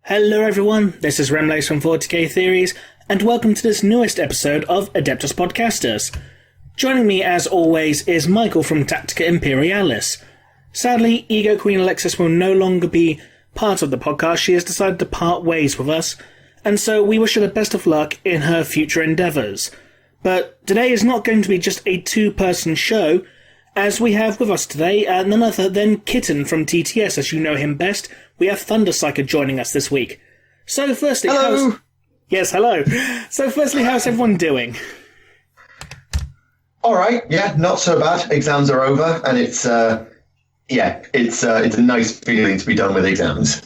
Hello everyone, this is Remleiz from 40k Theories, and welcome to this newest episode of Adeptus Podcastus. Joining me as always is Michael from Tactica Imperialis. Sadly, Ego Queen Alexis will no longer be part of the podcast. She has decided to part ways with us, and so we wish her the best of luck in her future endeavours. But today is not going to be just a two-person show, as we have with us today none other than Kitten from TTS, as you know him best. We have ThunderPsyker joining us this week. So firstly, hello. Yes, hello. So firstly, how's everyone doing? All right, yeah, not so bad. Exams are over, and it's a nice feeling to be done with exams.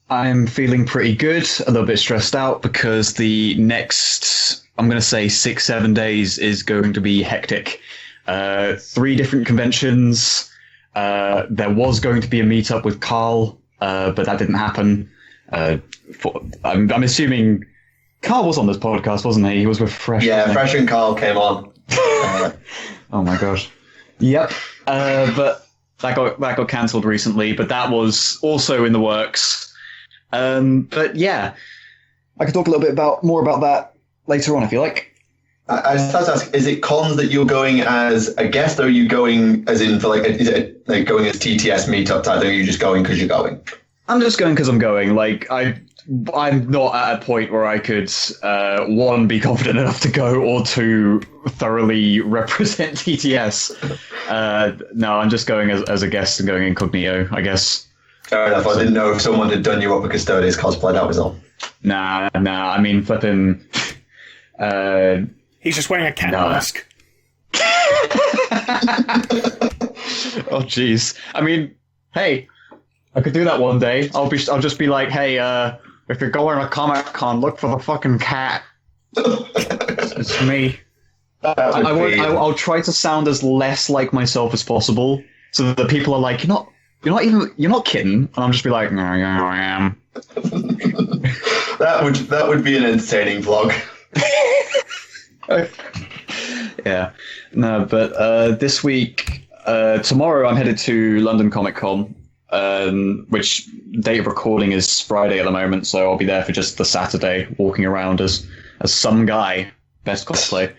I'm feeling pretty good, a little bit stressed out because the next, I'm going to say 6-7 days is going to be hectic. 3 different conventions. There was going to be a meetup with Carl, but that didn't happen. I'm assuming Carl was on this podcast, wasn't he? He was with Fresh. Yeah, Fresh and Carl came on. Oh my gosh. Yep. But that got cancelled recently, but that was also in the works. But yeah, I could talk a little bit more about that later on if you like. I just have to ask, is it cons that you're going as a guest, or are you going as in for is it like going as TTS meetup type, or are you just going because you're going? I'm just going because I'm going. Like, I'm not at a point where I could, 1, be confident enough to go, or 2, thoroughly represent TTS. No, I'm just going as a guest and going incognito, I guess. Fair enough. I didn't know if someone had done you up a Custodes cosplay, that was all. Nah, I mean, flipping... He's just wearing a cat mask. Oh, jeez. I mean, hey, I could do that one day. I'll just be like, hey, if you're going to ComicCon, look for the fucking cat. It's me. I'll try to sound as less like myself as possible, so that the people are like, you're not kidding, and I'm just be like, no, yeah, I am. That would be an entertaining vlog. Yeah, no, but this week, tomorrow I'm headed to London ComicCon, which date of recording is Friday at the moment, so I'll be there for just the Saturday, walking around as some guy, best cosplay.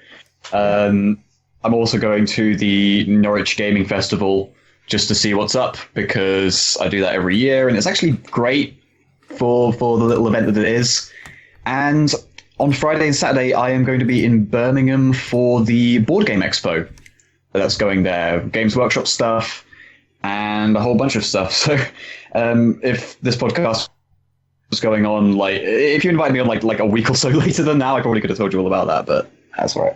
I'm also going to the Norwich Gaming Festival just to see what's up, because I do that every year, and it's actually great for the little event that it is. And on Friday and Saturday, I am going to be in Birmingham for the Board Game Expo. That's going there. Games Workshop stuff and a whole bunch of stuff. So if this podcast was going on, like, if you invited me on like a week or so later than now, I probably could have told you all about that, but that's all right.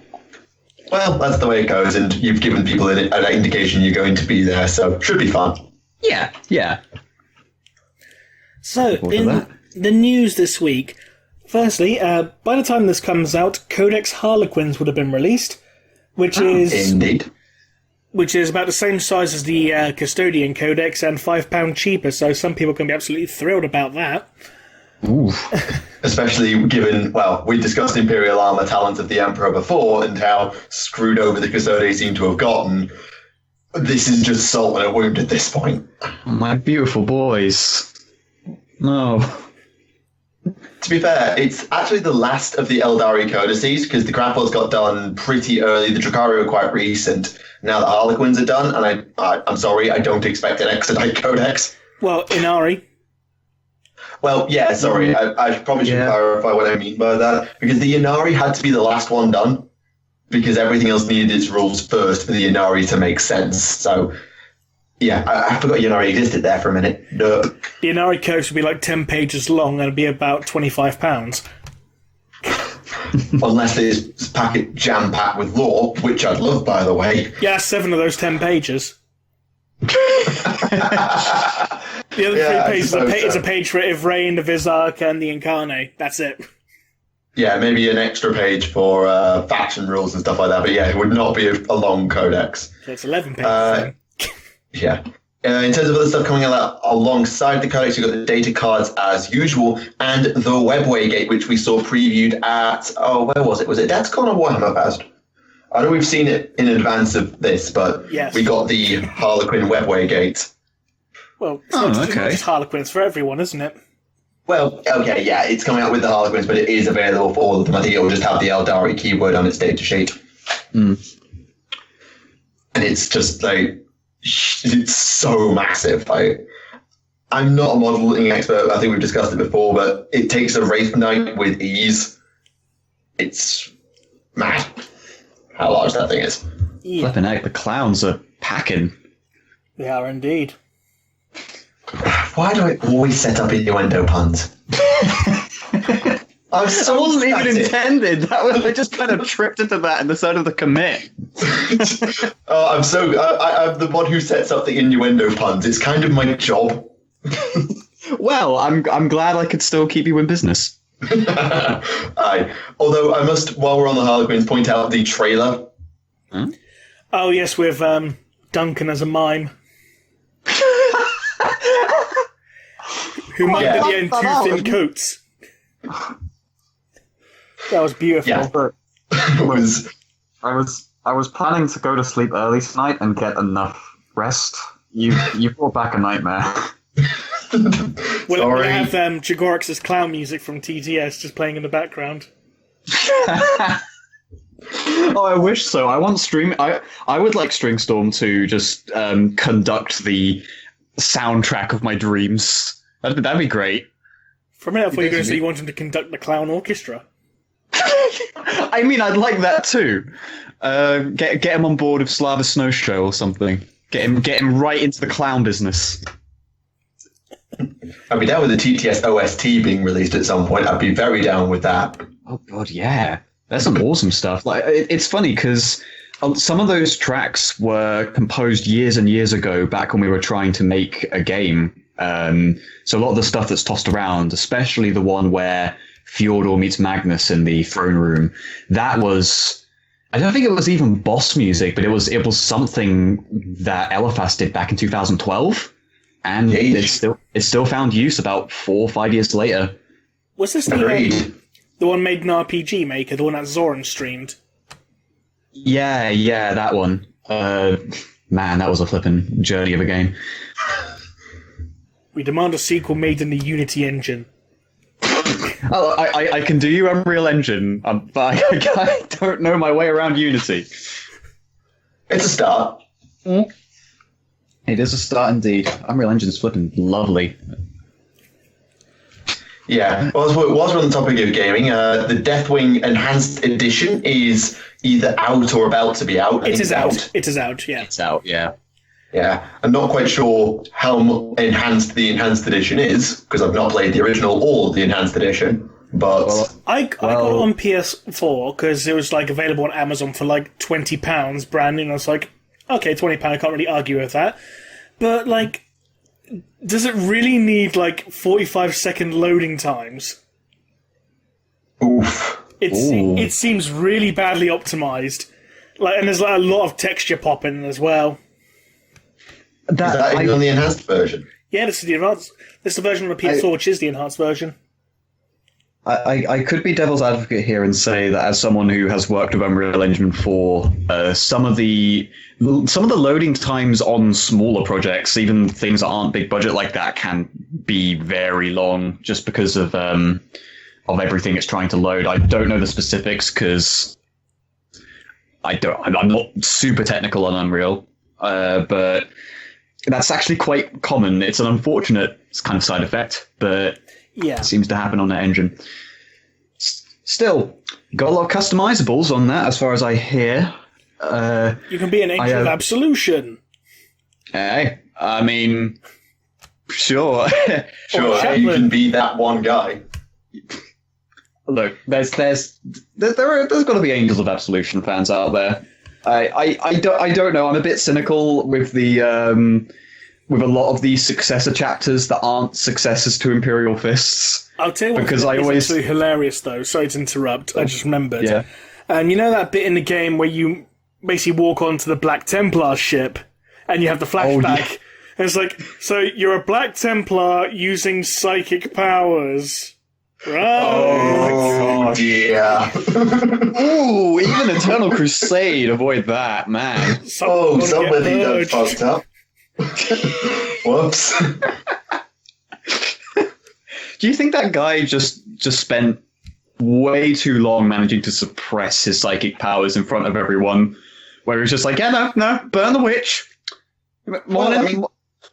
Well, that's the way it goes, and you've given people an indication you're going to be there, so should be fun. Yeah. So, in the news this week... Firstly, by the time this comes out, Codex Harlequins would have been released, which is about the same size as the Custodian Codex and £5 cheaper, so some people can be absolutely thrilled about that. Ooh. Especially given, well, we discussed Imperial armor talent of the Emperor before and how screwed over the Custodes seem to have gotten. This is just salt in a wound at this point. My beautiful boys. No. To be fair, it's actually the last of the Eldari codices, because the Grapples got done pretty early, the Drukhari were quite recent. Now the Harlequins are done, and I'm sorry, I don't expect an Exodite codex. Well, Inari. Well, yeah, sorry, I probably should clarify what I mean by that, because the Inari had to be the last one done, because everything else needed its rules first for the Inari to make sense, so... Yeah, I forgot Inari existed there for a minute. No. The Inari codex would be like 10 pages long and it'd be about £25. Unless it's packet jam-packed with lore, which I'd love, by the way. Yeah, 7 of those 10 pages. The other 3 pages is a page for Ivrain, the Vizark, and the Incarnate. That's it. Yeah, maybe an extra page for faction rules and stuff like that, but yeah, it would not be a long codex. So it's 11 pages. Yeah. In terms of other stuff coming out alongside the codex, you've got the data cards as usual, and the Webway Gate, which we saw previewed at, where was it? Was it DatsCon or Warhammer Fest? I know we've seen it in advance of this, but yes. We got the Harlequin Webway Gate. Well, it's not just Harlequin, it's for everyone, isn't it? Well, okay, yeah, it's coming out with the Harlequins, but it is available for all of them. I think it will just have the Eldari keyword on its data sheet. And it's just like, it's so massive. Like, I'm not a modeling expert. I think we've discussed it before, but it takes a Wraith Knight with ease. It's mad how large that thing is. Yeah. Flipping out, the clowns are packing. They are indeed. Why do I always set up innuendo puns? That wasn't even intended. I just kind of tripped into that in the side of the commit. I'm the one who sets up the innuendo puns. It's kind of my job. Well, I'm glad I could still keep you in business. Aye. Although I must, while we're on the Harlequins, point out the trailer. Huh? Oh yes, with Duncan as a mime. Who might at the end two thin coats. That was beautiful. Yeah. It was. I was planning to go to sleep early tonight and get enough rest. You brought back a nightmare. We'll have Jagorix's clown music from TTS just playing in the background. Oh, I wish so. I want I would like Stringstorm to just conduct the soundtrack of my dreams. That'd be great. For a minute, I thought you were going to say you want him to conduct the clown orchestra. I mean, I'd like that too. Get him on board of Slava Snow Show or something. Get him right into the clown business. I'd be down with the TTS OST being released at some point. I'd be very down with that. Oh god, yeah. There's some awesome stuff. Like it's funny because some of those tracks were composed years and years ago, back when we were trying to make a game. So a lot of the stuff that's tossed around, especially the one where Fjordor meets Magnus in the throne room, that was, I don't think it was even boss music, but it was something that Eliphas did back in 2012, and it still found use about 4 or 5 years later. Was this the one made in RPG Maker, the one that Zoran streamed? Yeah, that one. Man, that was a flippin' journey of a game. We demand a sequel made in the Unity engine. Oh, I can do you Unreal Engine, but I don't know my way around Unity. It's a start. It is a start indeed. Unreal Engine's flipping lovely. Yeah, whilst we're on the topic of gaming, the Deathwing Enhanced Edition is either out or about to be out. It is out. It is out, yeah. It's out, yeah. Yeah, I'm not quite sure how enhanced the Enhanced Edition is, because I've not played the original or the Enhanced Edition, but... I got it on PS4, because it was like available on Amazon for like £20 brand new, and I was like, okay, £20, I can't really argue with that. But, like, does it really need, like, 45-second loading times? Oof. It seems really badly optimized. Like, and there's like a lot of texture popping as well. Is that on the enhanced version? Yeah, this is the enhanced. This is the version of the PS4, which is the enhanced version. I could be devil's advocate here and say that as someone who has worked with Unreal Engine 4, some of the loading times on smaller projects, even things that aren't big budget like that, can be very long just because of everything it's trying to load. I don't know the specifics because I'm not super technical on Unreal, but that's actually quite common. It's an unfortunate kind of side effect, but yeah, it seems to happen on that engine. Still, got a lot of customizables on that, as far as I hear. You can be an Angel of Absolution. Hey, I mean, sure. Sure, you can be that one guy. Look, there's got to be Angels of Absolution fans out there. I don't know. I'm a bit cynical with the with a lot of these successor chapters that aren't successors to Imperial Fists. I'll tell you what, because I always actually hilarious though. Sorry to interrupt. I just remembered. Yeah. And you know that bit in the game where you basically walk onto the Black Templar ship and you have the flashback. Oh, yeah. And it's like, so you're a Black Templar using psychic powers. Right. Oh, yeah. Ooh, even Eternal Crusade, avoid that, man. Somebody done fucked up. Whoops. Do you think that guy just spent way too long managing to suppress his psychic powers in front of everyone, where he was just like, yeah, no, burn the witch. Morning,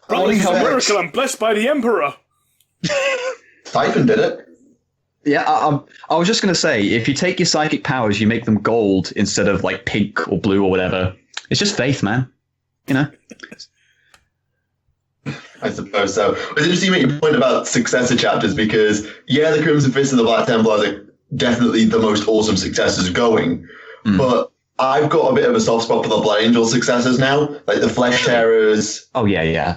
It's a miracle. I'm blessed by the Emperor. Siphon did it. Yeah, I was just going to say, if you take your psychic powers, you make them gold instead of like pink or blue or whatever. It's just faith, man. You know? I suppose so. It's interesting you make your point about successor chapters because, yeah, the Crimson Fist and the Black Templars are definitely the most awesome successors going. But I've got a bit of a soft spot for the Blood Angel successors now, like the Flesh Terrors. Oh, yeah.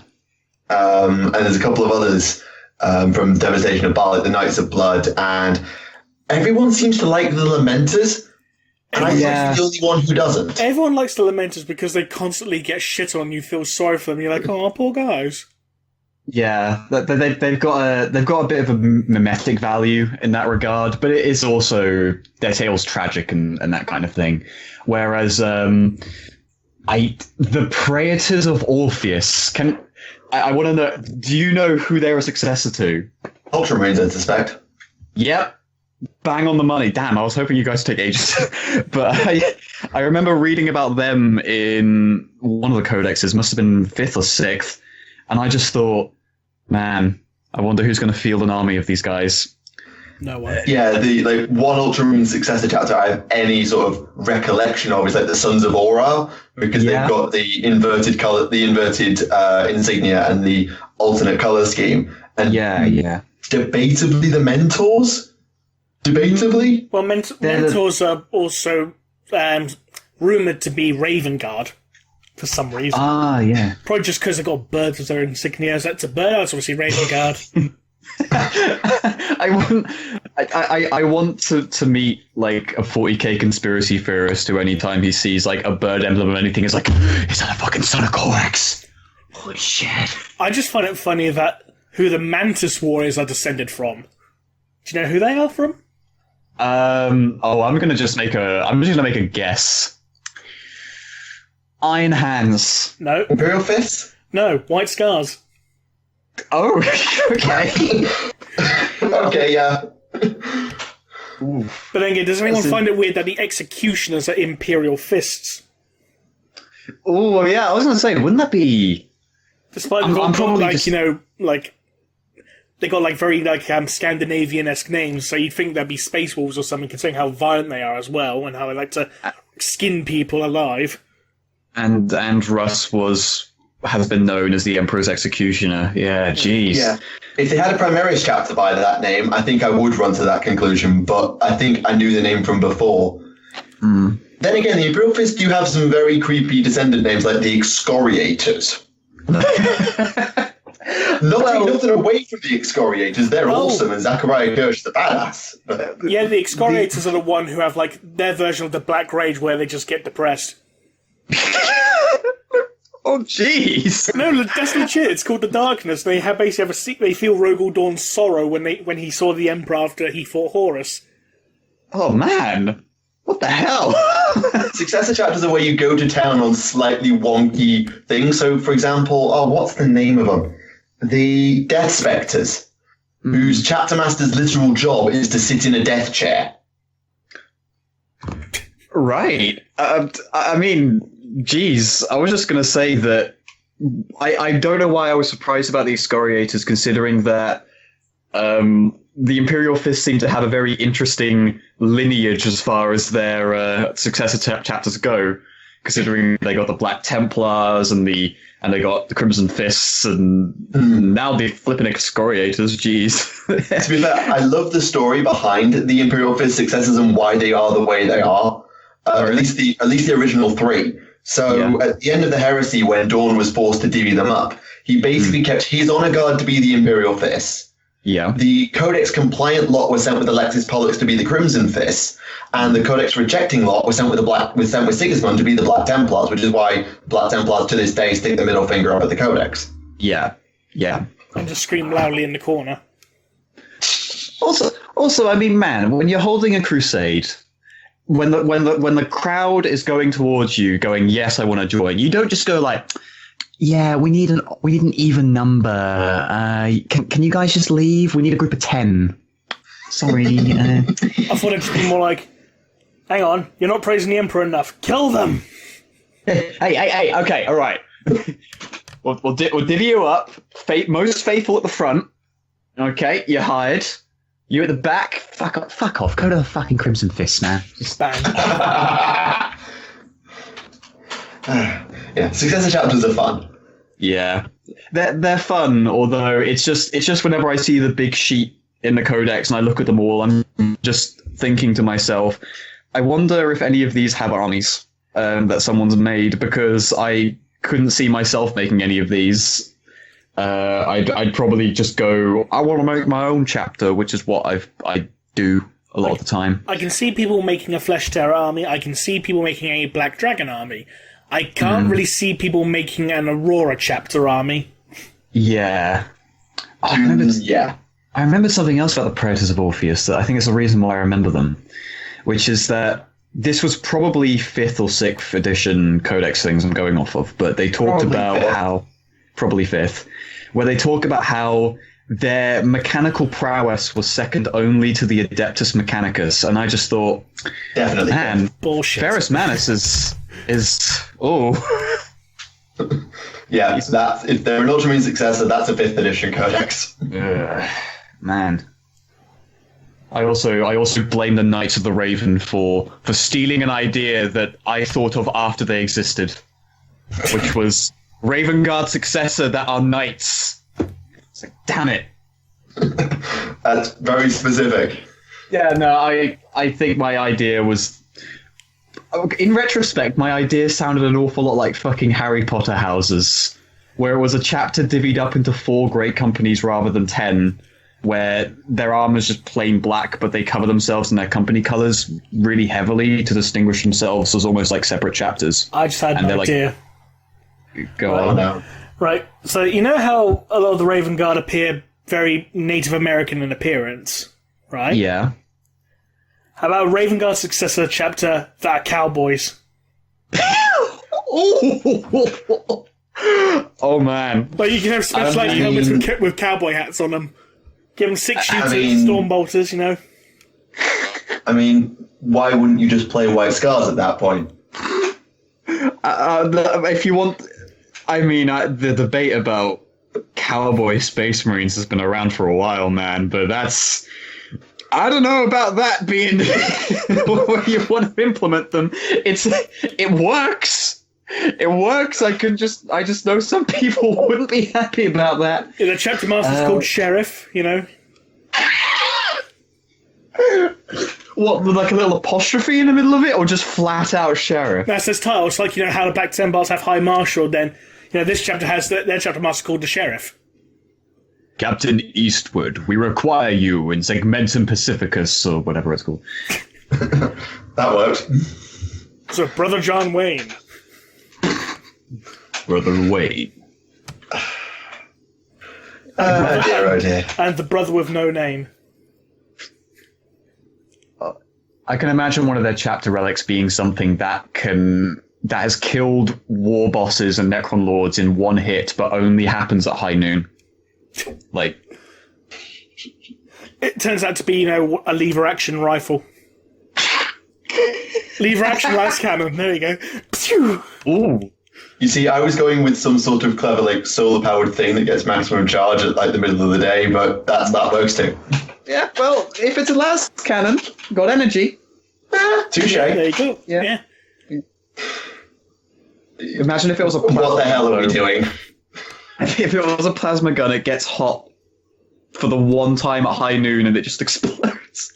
And there's a couple of others from Devastation of Baal, like the Knights of Blood. And everyone seems to like the Lamenters. And I'm the only one who doesn't. Everyone likes the Lamenters because they constantly get shit on. You feel sorry for them. You're like, oh, poor guys. Yeah, they've got a bit of a mimetic value in that regard, but it is also their tale's tragic and that kind of thing. Whereas the Praetors of Orpheus I want to know, do you know who they're a successor to? Ultramarines, I suspect. Yep. Bang on the money. Damn, I was hoping you guys took ages. But I remember reading about them in one of the codexes, must have been 5th or 6th, and I just thought, man, I wonder who's going to field an army of these guys. No one. Yeah, the one Ultramarine successor chapter I have any sort of recollection of is like the Sons of Aura, because they've got the inverted insignia and the alternate color scheme. And debatably the Mentors. Debatably? Well, Mentors are also rumoured to be Raven Guard for some reason. Ah, yeah. Probably just because they've got birds as their insignias. That's a bird, that's obviously Raven Guard. I want to meet like a 40k conspiracy theorist who anytime he sees like a bird emblem or anything is like, is that a fucking son of Codex? Holy shit. I just find it funny that who the Mantis Warriors are descended from. Do you know who they are from? I'm just gonna make a guess. Iron Hands. No. Imperial Fists? No, White Scars. Oh, okay. Okay, yeah. But then again, does anyone find it weird that the Executioners are Imperial Fists? Oh, well, yeah, I was gonna say, wouldn't that be... Despite they've got they got like very like Scandinavian-esque names, so you'd think they'd be Space Wolves or something, considering how violent they are as well, and how they like to skin people alive. And Russ has been known as the Emperor's Executioner. Yeah, jeez. Yeah. If they had a Primaris chapter by that name, I think I would run to that conclusion, but I think I knew the name from before. Then again, the Imperial Fists do have some very creepy descendant names, like the Excoriators. Nothing away from the Excoriators. They're awesome, and Zachariah Kirsch is a badass. Yeah, the Excoriators are the one who have like their version of the Black Rage where they just get depressed. Oh, jeez. No, that's legit. It's called the Darkness. They they feel Rogel Dawn's sorrow when he saw the Emperor after he fought Horus. Oh man, what the hell? Successor chapters are where you go to town on slightly wonky things. So, for example, what's the name of them? The Death Spectres, whose chapter master's literal job is to sit in a death chair. Right. I mean, geez, I was just going to say that I don't know why I was surprised about the Excoriators, considering that the Imperial Fists seem to have a very interesting lineage as far as their successor chapters go, considering they got the Black Templars and they got the Crimson Fists and now the flipping Excoriators. Jeez. To be fair, I love the story behind the Imperial Fist successors and why they are the way they are. At least the original 3. So at the end of the heresy, when Dawn was forced to divvy them up, he basically kept his honor guard to be the Imperial Fists. Yeah. The Codex compliant lot was sent with Alexis Pollux to be the Crimson Fists, and the Codex rejecting lot was sent with Sigismund to be the Black Templars, which is why Black Templars to this day stick the middle finger up at the Codex. Yeah. Yeah. And just scream loudly in the corner. Also, I mean, man, when you're holding a crusade, when the crowd is going towards you, going, yes, I want to join, you don't just go like, Yeah, we need an even number. Can you guys just leave? We need a group of 10. Sorry. I thought it'd be more like, hang on, you're not praising the Emperor enough. Kill them! Hey, okay, all right. We'll divvy you up. Most faithful at the front. Okay, you're hired. You at the back. Fuck off. Go to the fucking Crimson Fists, man. Just bang. Yeah, successor chapters are fun. Yeah, they're fun. Although it's just whenever I see the big sheet in the codex and I look at them all, I'm just thinking to myself, I wonder if any of these have armies that someone's made, because I couldn't see myself making any of these. I'd probably just go, I want to make my own chapter, which is what I do a lot of the time. I can see people making a Flesh Terror army. I can see people making a Black Dragon army. I can't really see people making an Aurora chapter army. Yeah. I remember something else about the Predators of Orpheus that I think is the reason why I remember them, which is that this was probably 5th or 6th edition codex things I'm going off of, but they talked about how... Probably 5th, where they talk about how their mechanical prowess was second only to the Adeptus Mechanicus, and I just thought, Definitely. Man, bullshit. Ferrus Manus is Yeah, that's, if they're an Ultramarine successor, that's a 5th edition codex. Man. I also blame the Knights of the Raven for stealing an idea that I thought of after they existed, which was Raven Guard successor that are knights. It's like, damn it. That's very specific. Yeah, no, I think my idea was... In retrospect, my idea sounded an awful lot like fucking Harry Potter houses, where it was a chapter divvied up into 4 great companies rather than 10, where their armor's just plain black, but they cover themselves in their company colors really heavily to distinguish themselves as almost like separate chapters. I just had an idea. Go on. No. Right, so you know how a lot of the Raven Guard appear very Native American in appearance, right? Yeah. How about Raven Guard successor chapter that are cowboys? Oh man. Like you can have special helmets with cowboy hats on them. Give them 6 shooters, storm bolters, you know. I mean, why wouldn't you just play White Scars at that point? If you want... I mean, the debate about cowboy Space Marines has been around for a while, man, but that's... I don't know about that being where you want to implement them. It works. It works. I just know some people wouldn't be happy about that. Yeah, the chapter master's called Sheriff, you know. What, like a little apostrophe in the middle of it, or just flat out Sheriff? That's his title. It's like, you know, how the Black Templars have High Marshal, then, you know, this chapter has their chapter master called the Sheriff. Captain Eastwood, we require you in Segmentum Pacificus, or whatever it's called. That works. So, Brother John Wayne. Brother Wayne. Oh dear. And the brother with no name. I can imagine one of their chapter relics being something that has killed war bosses and Necron lords in one hit, but only happens at high noon. Like, it turns out to be, you know, a lever action rifle. Lever action last cannon. There you go. Pew! ooh. You see, I was going with some sort of clever, like, solar-powered thing that gets maximum charge at, like, the middle of the day, but that works too. Yeah, well, if it's a last cannon, got energy. Touche. There you go. Yeah. Imagine if it was a plasma What the hell are we gun. doing? If it was a plasma gun, it gets hot for the one time at high noon and it just explodes.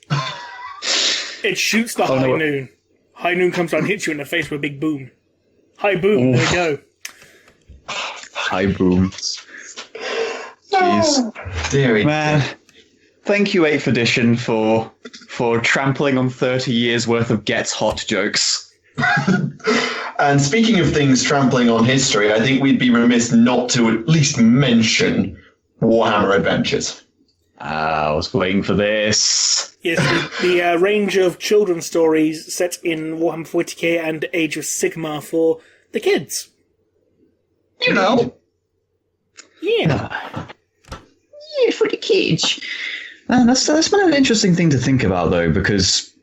It shoots the high noon. High noon comes down and hits you in the face with a big boom. High boom, there you go. High booms. Jeez. Deary. Man, thank you, 8th edition, for trampling on 30 years worth of gets hot jokes. And speaking of things trampling on history, I think we'd be remiss not to at least mention Warhammer Adventures. I was waiting for this. Yes, the range of children's stories set in Warhammer 40k and Age of Sigmar for the kids. you know. Yeah. Yeah, for the kids. And that's been an interesting thing to think about, though, because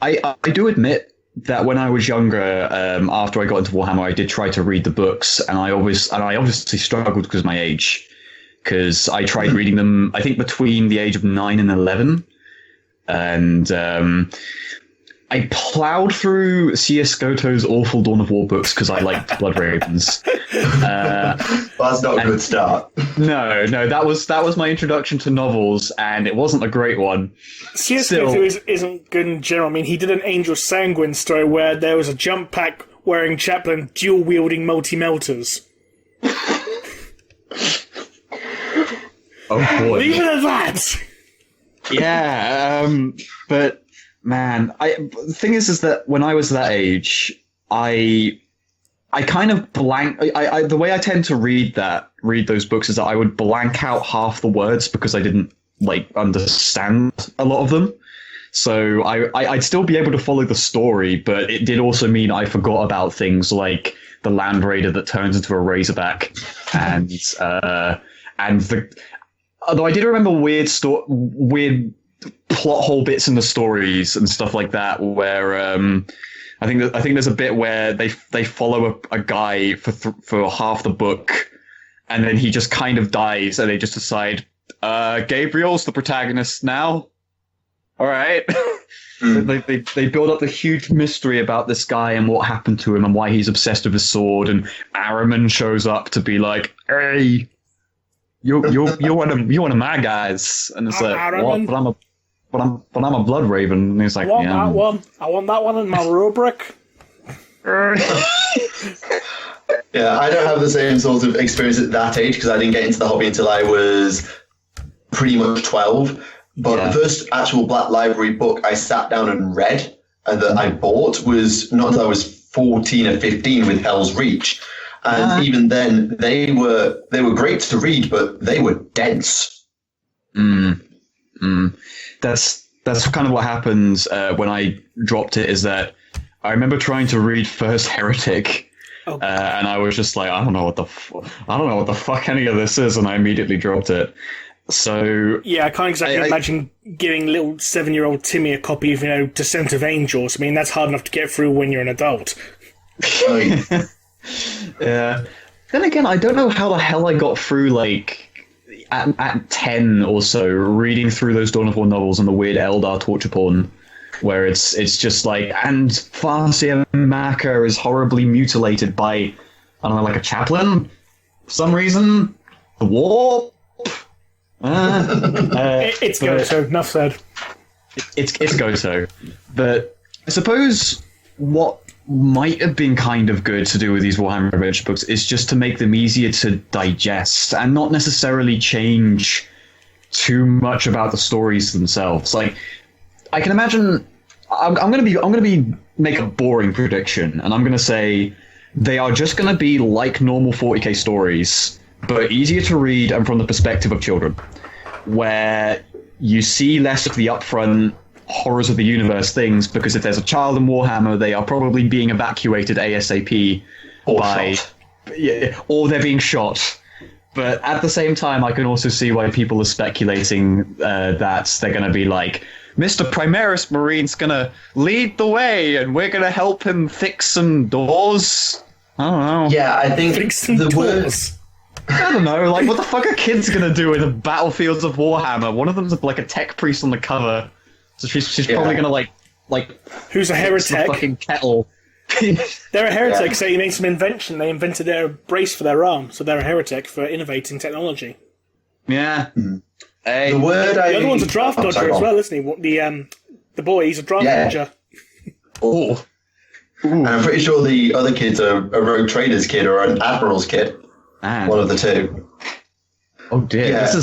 I do admit that when I was younger, after I got into Warhammer, I did try to read the books, and I obviously struggled because of my age, because I tried reading them, I think, between the age of 9 and 11, and I plowed through C.S. Goto's awful Dawn of War books because I liked Blood Ravens. Well, that's not a good start. No, that was my introduction to novels, and it wasn't a great one. C.S. Goto isn't good in general. I mean, he did an Angel Sanguine story where there was a jump pack wearing chaplain dual-wielding multi-melters. Oh, boy. Leave it at that! Yeah, but... Man, the thing is that when I was that age, I kind of blank. The way I tend to read those books is that I would blank out half the words because I didn't understand a lot of them. So I'd still be able to follow the story, but it did also mean I forgot about things like the Land Raider that turns into a Razorback, and although I did remember weird plot hole bits in the stories and stuff like that, where I think there's a bit where they follow a guy for half the book, and then he just kind of dies, and they just decide Gabriel's the protagonist now. All right. They build up the huge mystery about this guy and what happened to him and why he's obsessed with his sword, and Ahriman shows up to be like, "Hey, you're one of my guys," and it's like, Ahriman? "What? But I'm a Blood Raven," and he's like, I want that one in my rubric. Yeah, I don't have the same sort of experience at that age because I didn't get into the hobby until I was pretty much 12. But the first actual Black Library book I sat down and read and that I bought was not until I was 14 or 15 with Hell's Reach. And even then, they were great to read, but they were dense. That's kind of what happens when I dropped it. Is that I remember trying to read First Heretic, and I was just like, I don't know what the fuck any of this is, and I immediately dropped it. So yeah, I can't exactly imagine giving little 7-year-old Timmy a copy of Descent of Angels. I mean, that's hard enough to get through when you're an adult. Yeah. Then again, I don't know how the hell I got through at 10 or so, reading through those Dawn of War novels and the weird Eldar torture porn, where it's just like, and Farseer Maka is horribly mutilated by, I don't know, like a chaplain for some reason. The war. It's Goto. Enough said. It's Goto, but I suppose what might have been kind of good to do with these Warhammer Adventure books is just to make them easier to digest and not necessarily change too much about the stories themselves. Like, I can imagine, I'm gonna make a boring prediction, and I'm gonna say they are just gonna be like normal 40k stories, but easier to read and from the perspective of children, where you see less of the upfront horrors of the universe things, because if there's a child in Warhammer, they are probably being evacuated ASAP or they're being shot. But at the same time, I can also see why people are speculating that they're going to be like, Mr. Primaris Marine's going to lead the way and we're going to help him fix some doors. I don't know. Yeah, I think Fix some doors. I don't know, like, what the fuck are kids going to do in the battlefields of Warhammer? One of them's like a tech priest on the cover. So she's probably gonna like who's a heretic? Fucking kettle. They're a heretic, so you made some invention. They invented their brace for their arm, so they're a heretic for innovating technology. Yeah. The word the other one's a draft dodger as well, isn't he? The boy, he's a draft dodger. Oh. And I'm pretty sure the other kid's a rogue trader's kid or an admiral's kid. One of the two. Oh dear, Yeah.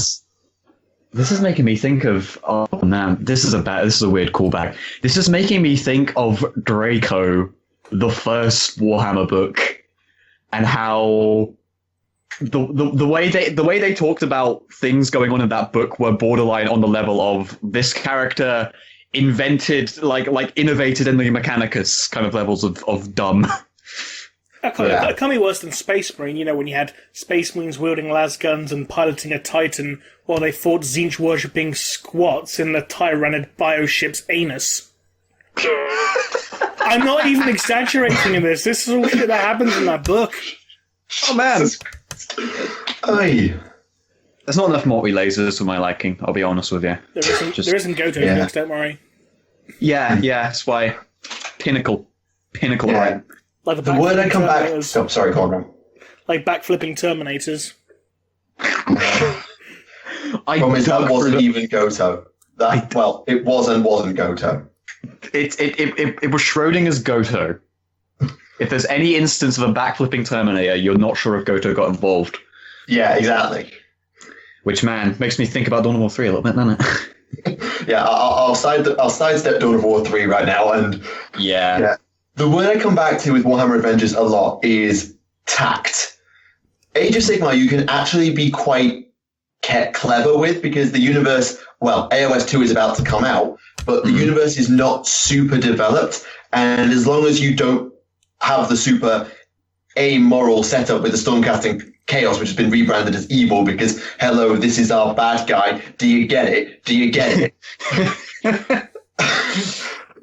This is making me think of, oh man, this is a weird callback. This is making me think of Draco, the first Warhammer book, and how the way they talked about things going on in that book were borderline on the level of this character invented, like innovated in the Mechanicus kind of levels of dumb. It can't be worse than Space Marine, you know, when you had Space Marines wielding las guns and piloting a Titan while they fought Tzeentch-worshipping squats in the Tyrannid bioship's anus. I'm not even exaggerating in this. This is all shit that happens in that book. Oh, man. Aye. There's not enough multi-lasers for my liking, I'll be honest with you. There isn't Goto books, don't worry. Yeah, that's why. Pinnacle. Right? Like the word I come back... Oh, sorry, go on, Ram. Like backflipping Terminators. Promise that wasn't even Goto. It was and wasn't Goto. It was Schrodinger's Goto. If there's any instance of a backflipping Terminator, you're not sure if Goto got involved. Yeah, exactly. Which, man, makes me think about Dawn of War 3 a little bit, doesn't it? Yeah, I'll sidestep Dawn of War 3 right now, and... Yeah. The word I come back to with Warhammer Adventures a lot is tact. Age of Sigmar you can actually be quite clever with, because the universe... Well, AOS 2 is about to come out, but the universe is not super developed, and as long as you don't have the super amoral setup with the Stormcasting Chaos, which has been rebranded as evil because, hello, this is our bad guy, do you get it?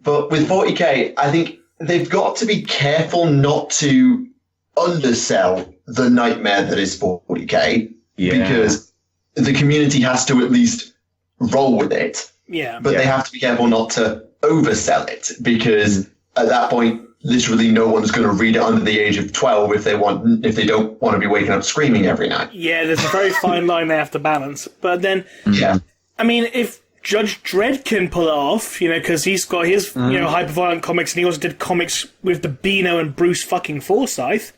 But with 40k, I think they've got to be careful not to undersell the nightmare that is 40k, because the community has to at least roll with it. Yeah. But they have to be careful not to oversell it, because at that point, literally no one's going to read it under the age of 12 if they don't want to be waking up screaming every night. Yeah, there's a very fine line they have to balance. But then, I mean, if Judge Dredd can pull it off, you know, because he's got his, hyper-violent comics, and he also did comics with the Beano and Bruce fucking Forsyth.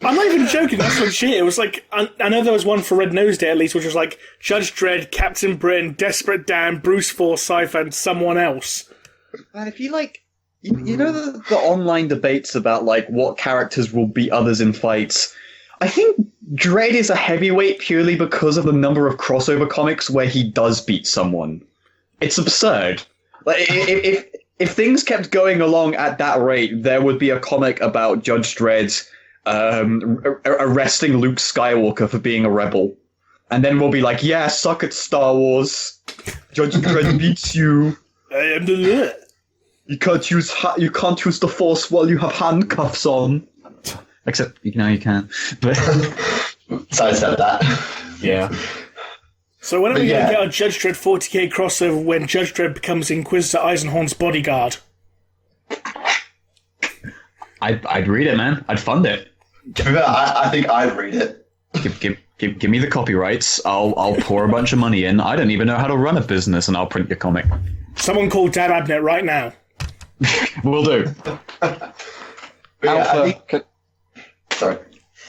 I'm not even joking, that's legit. It was like, I know there was one for Red Nose Day at least, which was like Judge Dredd, Captain Britain, Desperate Dan, Bruce Forsyth, and someone else. Man, if you like, you know the online debates about like what characters will beat others in fights, I think Dredd is a heavyweight purely because of the number of crossover comics where he does beat someone. It's absurd. Like, if things kept going along at that rate, there would be a comic about Judge Dredd arresting Luke Skywalker for being a rebel, and then we'll be like, yeah, suck at Star Wars. Judge Dredd beats you. I am the Lord. You can't use the Force while you have handcuffs on. Except now you can. But sidestep that. Yeah. So when are we going to get a Judge Dredd 40k crossover when Judge Dredd becomes Inquisitor Eisenhorn's bodyguard? I'd read it, man. I'd fund it. I think I'd read it. Give me the copyrights. I'll pour a bunch of money in. I don't even know how to run a business, and I'll print your comic. Someone call Dan Abnett right now. Will do.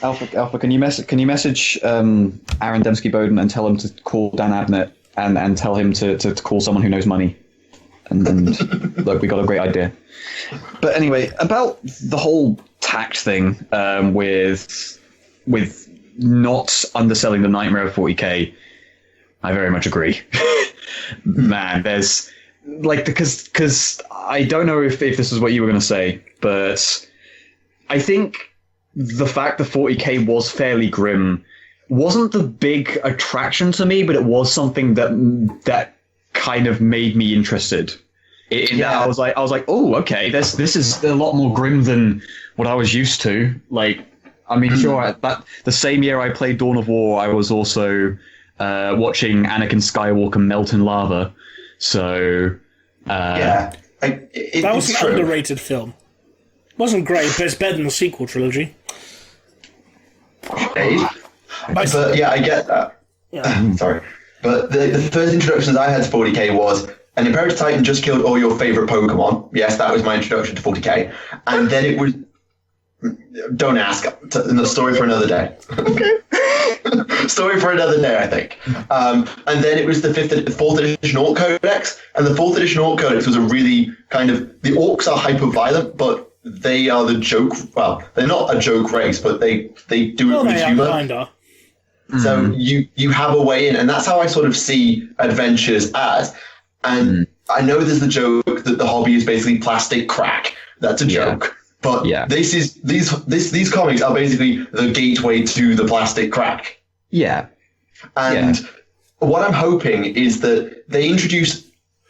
Alpha, can you message Aaron Dembski-Bowden and tell him to call Dan Abnett and tell him to call someone who knows money? And look, we got a great idea. But anyway, about the whole tact thing, with not underselling the nightmare of 40k, I very much agree. Man, there's like, because I don't know if this is what you were going to say, but I think the fact that 40k was fairly grim wasn't the big attraction to me, but it was something that kind of made me interested. That I was like, oh, okay, this is a lot more grim than what I was used to. Like, I mean, sure, the same year I played Dawn of War, I was also watching Anakin Skywalker melt in lava. So, that was an underrated film. Wasn't great, but it's better than the sequel trilogy. But yeah, I get that. Yeah. Sorry. But the first introductions I had to 40k was an Imperator Titan just killed all your favourite Pokemon. Yes, that was my introduction to 40k. And then it was... Don't ask. The story for another day. Okay. Story for another day, I think. And then it was the 4th edition Orc Codex. And the 4th edition Orc Codex was a really kind of... The Orcs are hyper-violent, but they are the joke... Well, they're not a joke race, but they do it with humour. Kinda. So you have a way in, and that's how I sort of see Adventures as. And I know there's the joke that the hobby is basically plastic crack. That's a joke. But these comics are basically the gateway to the plastic crack. Yeah. And what I'm hoping is that they introduce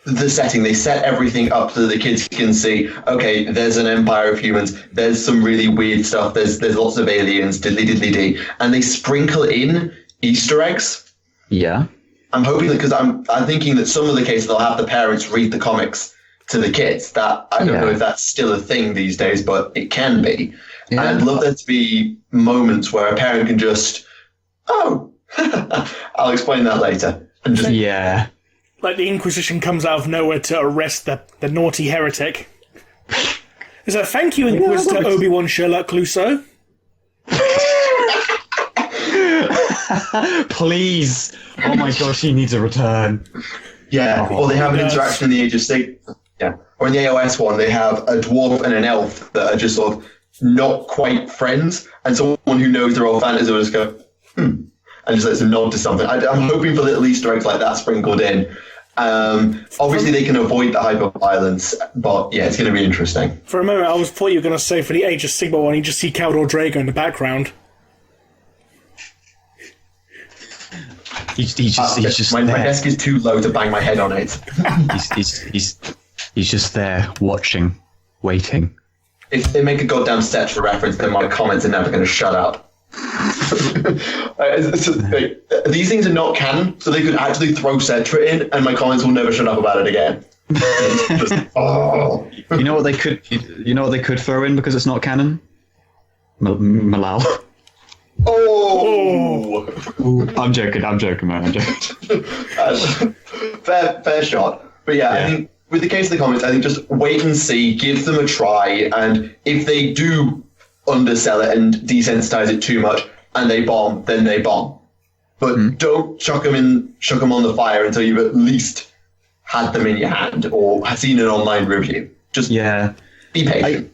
the setting, they set everything up so that the kids can see, okay, there's an empire of humans, there's some really weird stuff, there's lots of aliens, diddly-diddly-dee, and they sprinkle in Easter eggs. Yeah. I'm hoping that, because I'm thinking that some of the cases they'll have the parents read the comics to the kids. That I don't know if that's still a thing these days, but it can be. Yeah. And I'd love there to be moments where a parent can just, I'll explain that later. And just, like the Inquisition comes out of nowhere to arrest the naughty heretic. Is that thank you, Inquisitor Obi-Wan Sherlock Clouseau? Please. Oh my gosh, he needs a return. Yeah, or they have an interaction in the Age of Sigmar. Yeah. Or in the AOS one, they have a dwarf and an elf that are just sort of not quite friends, and someone who knows their old fantasy will just go, and just lets them nod to something. I'm hoping for little Easter eggs like that sprinkled in. Obviously, they can avoid the hyper-violence, but yeah, it's going to be interesting. For a moment, I thought you were going to say for the Age of Sigmar one, you just see Caldor Drago in the background. He's just my there. desk is too low to bang my head on it. He's just there, watching, waiting. If they make a goddamn Cetra reference, then my comments are never going to shut up. These things are not canon, so they could actually throw Cetra in, and my comments will never shut up about it again. Just, You know what they could? You know what they could throw in because it's not canon? Malal. Oh! I'm joking, man. I'm joking. Fair shot. But yeah, I think with the case of the comics, I think just wait and see, give them a try, and if they do undersell it and desensitize it too much, and they bomb, then they bomb. But don't chuck them on the fire until you've at least had them in your hand or seen an online review. Just be patient.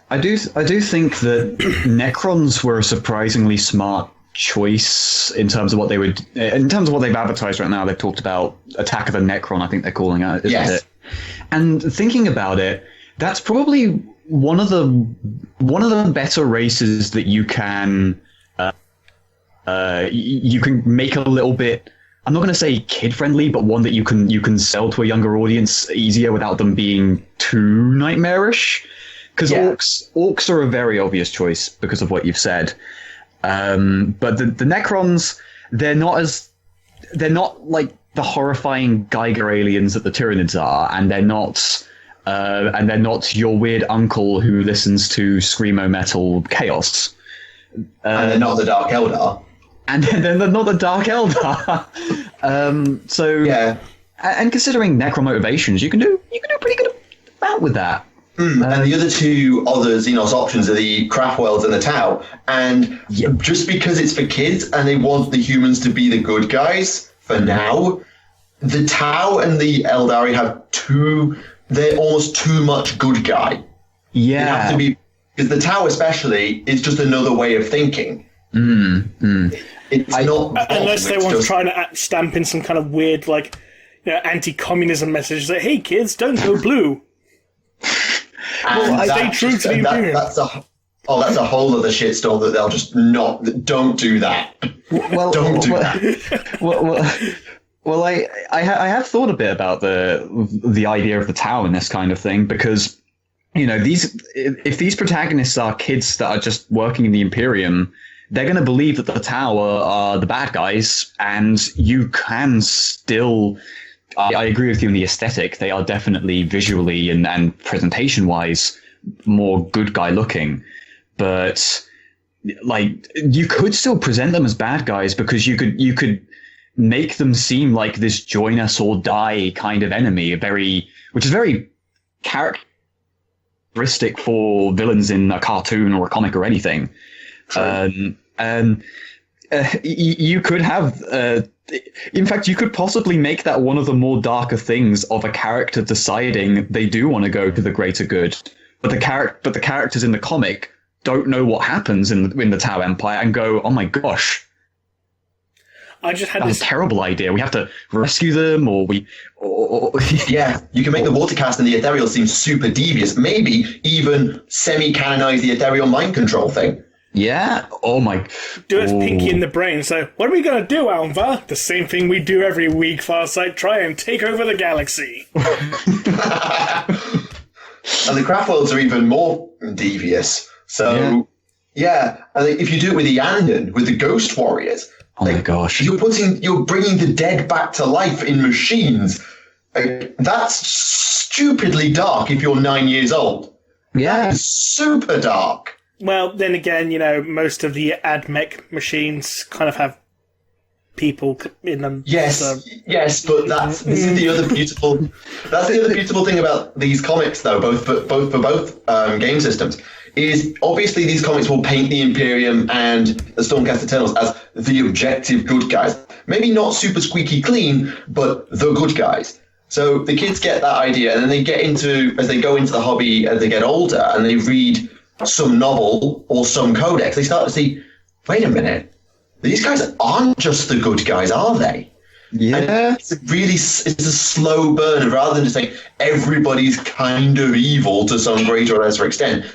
I do think that Necrons were a surprisingly smart choice in terms of what they've advertised right now. They've talked about Attack of the Necron, I think they're calling it, isn't it? And thinking about it, that's probably one of the better races that you can make a little bit. I'm not going to say kid friendly, but one that you can sell to a younger audience easier without them being too nightmarish. Because orcs are a very obvious choice because of what you've said. But the Necrons, they're not like the horrifying Geiger aliens that the Tyranids are, and they're not your weird uncle who listens to screamo metal chaos. And they're not the Dark Eldar. And then they're not the Dark Eldar. And considering Necron motivations, you can do pretty good amount with that. And the other two other Xenos options are the Craftworlds and the Tau. And just because it's for kids and they want the humans to be the good guys for now, the Tau and the Eldari they're almost too much good guy. Yeah. They have to be, because the Tau especially is just another way of thinking. It's not unless they want to try to stamp in some kind of weird, like, anti-communism message that, hey kids, don't go blue. Stay true to the Imperium. That's a whole other shitstorm that they'll just don't do that. Don't do that. Well, I have thought a bit about the idea of the Tau in this kind of thing, because if these protagonists are kids that are just working in the Imperium, they're going to believe that the Tau are the bad guys, and you can still. I agree with you in the aesthetic. They are definitely visually and presentation-wise more good guy looking, but like you could still present them as bad guys because you could make them seem like this join us or die kind of enemy, which is very characteristic for villains in a cartoon or a comic or anything. You could have. In fact, you could possibly make that one of the more darker things of a character deciding they do want to go to the greater good, but the characters in the comic don't know what happens in the Tau Empire and go, oh my gosh. I just had That's this a terrible idea. We have to rescue them, or Yeah, you can make the watercast and the ethereal seem super devious. Maybe even semi-canonize the ethereal mind control thing. Yeah. Oh my. do it Pinky in the brain. So, what are we going to do, Alva? The same thing we do every week, Farsight. Try and take over the galaxy. And the craft worlds are even more devious. So, yeah, and if you do it with the Anden, with the Ghost Warriors, Oh my gosh. you're bringing the dead back to life in machines. That's stupidly dark if you're 9 years old. Yeah. It's super dark. Well, then again, most of the AdMech machines kind of have people in them. Yes, so. yes, but this is the other beautiful. That's the other beautiful thing about these comics, though, both for both game systems. Is obviously these comics will paint the Imperium and the Stormcast Eternals as the objective good guys. Maybe not super squeaky clean, but the good guys. So the kids get that idea, and then they get into, as they go into the hobby as they get older, and they read some novel or some codex, they start to see, wait a minute, these guys aren't just the good guys, are they? Yeah. And it's a slow burn, and rather than just saying everybody's kind of evil to some greater or lesser extent,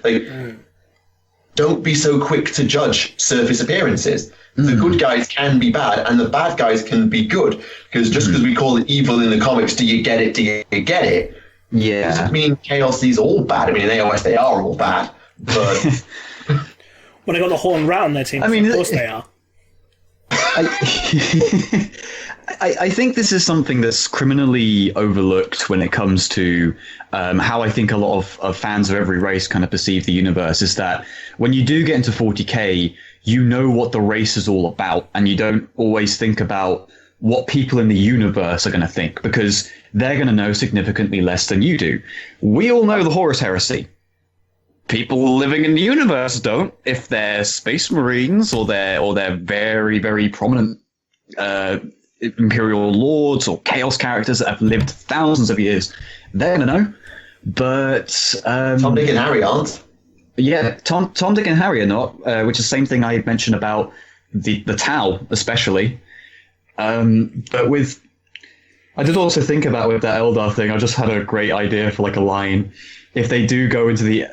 don't be so quick to judge surface appearances. The good guys can be bad, and the bad guys can be good. Because just because we call it evil in the comics, do you get it? Do you get it? Yeah. Doesn't mean Chaos is all bad. I mean, in AOS they are all bad, but When they got the Horn Rat on their team, of course they are. I think this is something that's criminally overlooked when it comes to how I think a lot of fans of every race kind of perceive the universe, is that when you do get into 40k, you know what the race is all about, and you don't always think about what people in the universe are going to think, because they're going to know significantly less than you do. We all know the Horus Heresy. People living in the universe don't. If they're Space Marines or they're very, very prominent Imperial Lords or Chaos characters that have lived thousands of years, they're going to know. But Tom, Dick, and Harry aren't. Yeah, Tom, Dick, and Harry are not, which is the same thing I mentioned about the Tau, especially. But I did also think about with that Eldar thing, I just had a great idea for like a line. If they do go into the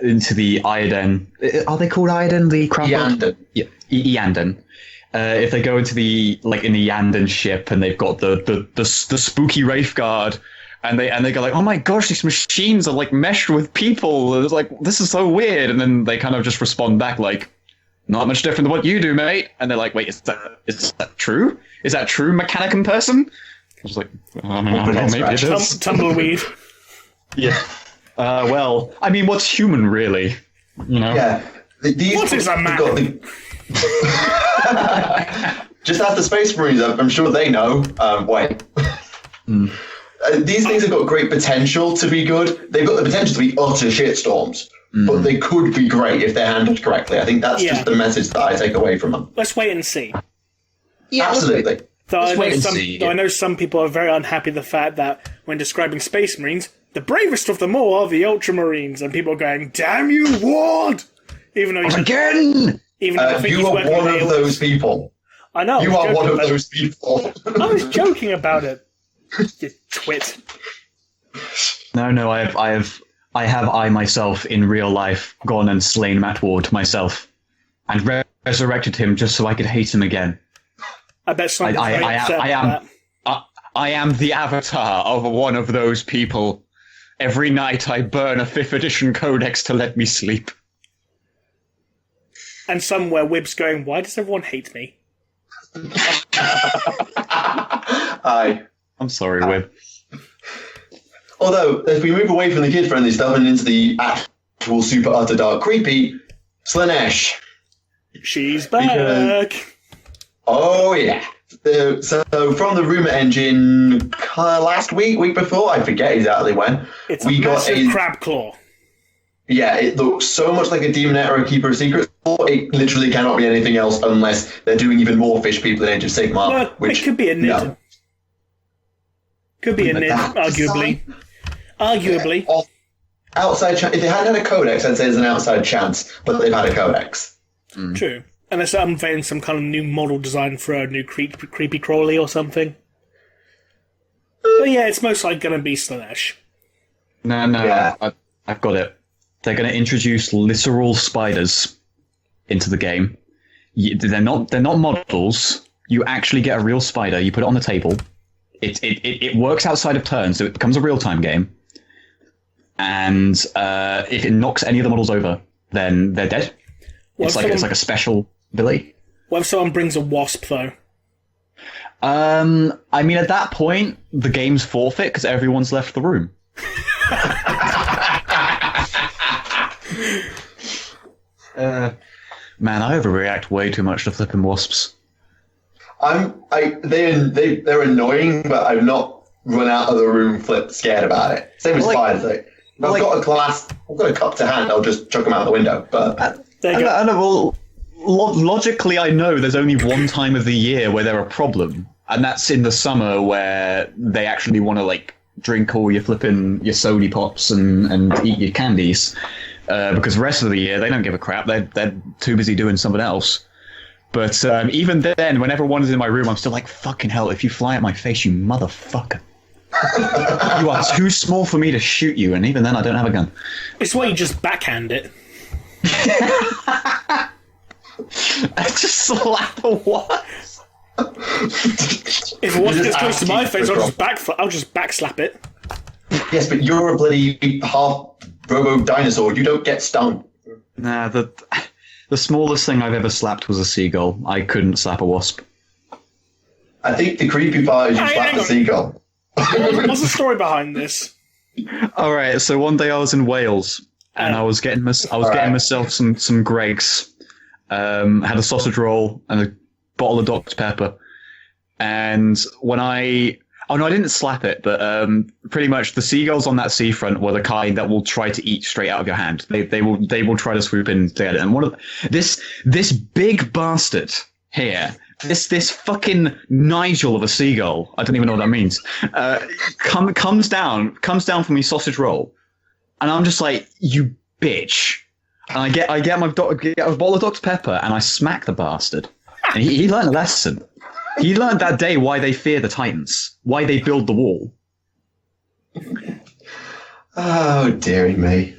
Ioden, are they called Ioden? The Eanden. Yeah, Eanden. If they go into the in the Yanden ship and they've got the spooky Wraith Guard, and they go like, oh my gosh, these machines are like meshed with people. It's like, this is so weird. And then they kind of just respond back like, not much different than what you do, mate. And they're like, wait, is that true? Is that true, Mechanicum person? I was like, I don't know, maybe it is. Tumbleweed. Yeah. Well, I mean, what's human really? Yeah. What is a man? Just ask the Space Marines. I'm sure they know. Wait. These things have got great potential to be good. They've got the potential to be utter shitstorms, but they could be great if they're handled correctly. I think that's just the message that I take away from them. Let's wait and see. Yeah, absolutely. Though I know some people are very unhappy with the fact that when describing Space Marines, the bravest of them all are the Ultramarines, and people are going, "Damn you, Ward!" Even though again, you are one of those people. I know. You are one of those people. I was joking about it. You twit. No, I myself in real life gone and slain Matt Ward myself, and resurrected him just so I could hate him again. I bet someone's very upset about that. I am the avatar of one of those people. Every night I burn a 5th edition codex to let me sleep. And somewhere Wibb's going, why does everyone hate me? I'm sorry, Wib. Although, if we move away from the kid-friendly stuff and into the actual super utter dark creepy, Slaanesh. She's back. Oh, yeah. So from the rumor engine last week before, I forget exactly when, it's we got a crab claw. Yeah, it looks so much like a Demonet or a Keeper of Secrets. It literally cannot be anything else unless they're doing even more fish people in Age of Sigmar. Well, which, it could be a Nid. No. Could be a Nid, arguably. Arguably. Yeah, outside chance. If they hadn't had a codex, I'd say there's an outside chance, but they've had a codex. True. Unless they're unveiling some kind of new model design for a new creepy crawly or something. But yeah, it's most likely going to be Slanesh. No, Yeah. I've got it. They're going to introduce literal spiders into the game. They're not models. You actually get a real spider. You put it on the table. It works outside of turns, so it becomes a real-time game. And if it knocks any of the models over, then they're dead. It's like a special ability. What if someone brings a wasp, though? I mean, at that point, the game's forfeit because everyone's left the room. Man, I overreact way too much to flipping wasps. They're annoying, but I'm not run out of the room scared about it. Same with spiders. Like, if I've got a cup to hand, I'll just chuck them out the window. But logically, I know there's only one time of the year where they're a problem, and that's in the summer where they actually want to like drink all your sody pops and eat your candies. Because the rest of the year they don't give a crap. They're too busy doing something else. But even then, when everyone is in my room, I'm still like, fucking hell, if you fly at my face, you motherfucker. You are too small for me to shoot you, and even then I don't have a gun. It's why you just backhand it. I just slap a wasp. If a wasp gets close to my face, I'll just backslap it. Yes, but you're a bloody half robo dinosaur. You don't get stung. Nah, the smallest thing I've ever slapped was a seagull. I couldn't slap a wasp. I think the creepy part is you slap a seagull. What's the story behind this? All right, so one day I was in Wales and I was getting myself some Greggs. Had a sausage roll and a bottle of Dr Pepper. And when I didn't slap it, but pretty much the seagulls on that seafront were the kind that will try to eat straight out of your hand. They will try to swoop in to get it. And one of this big bastard here, this fucking Nigel of a seagull, I don't even know what that means, comes down for me sausage roll, and I'm just like, you bitch. And I get a bottle of Dr Pepper and I smack the bastard. And he learned a lesson. He learned that day why they fear the Titans, why they build the wall. Oh, dearie me.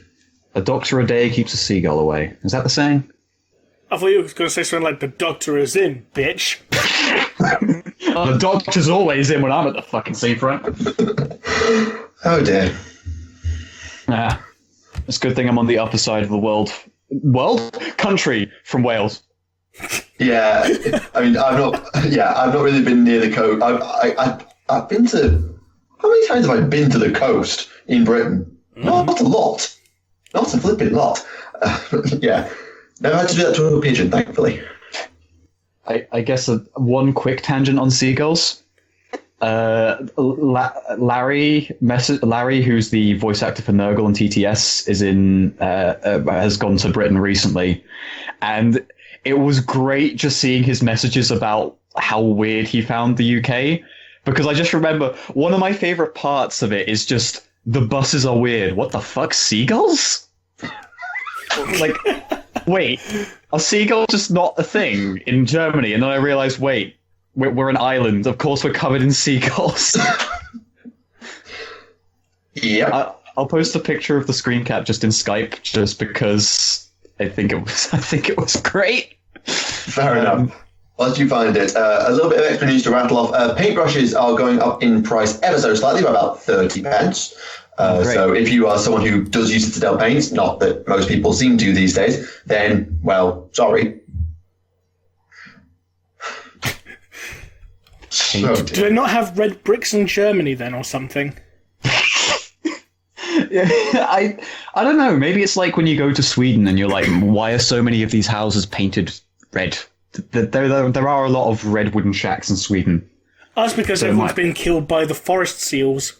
A doctor a day keeps a seagull away. Is that the saying? I thought you were going to say something like, the doctor is in, bitch. The doctor's always in when I'm at the fucking seafront. Oh, dear. Yeah. It's a good thing I'm on the upper side of the world? Country from Wales. Yeah, I mean, I've not really been near the coast. I've been to. How many times have I been to the coast in Britain? Not a lot. Not a flipping lot. Yeah, never had to do that to a pigeon, thankfully. I guess one quick tangent on seagulls. Larry, who's the voice actor for Nurgle and TTS, has gone to Britain recently, and it was great just seeing his messages about how weird he found the UK, because I just remember one of my favorite parts of it is just, the buses are weird. What the fuck, seagulls? Like, wait, are seagulls just not a thing in Germany? And then I realized, wait, we're an island. Of course we're covered in seagulls. Yeah. I'll post a picture of the screen cap just in Skype, just because I think it was great. Fair enough. Once you find it, a little bit of extra news to rattle off. Paintbrushes are going up in price ever so slightly, by about 30 pence. So if you are someone who does use Citadel paints, not that most people seem to these days, then, well, sorry. Do they not have red bricks in Germany then, or something? Yeah, I don't know. Maybe it's like when you go to Sweden and you're like, why are so many of these houses painted red? There are a lot of red wooden shacks in Sweden. That's because everyone's been killed by the forest seals.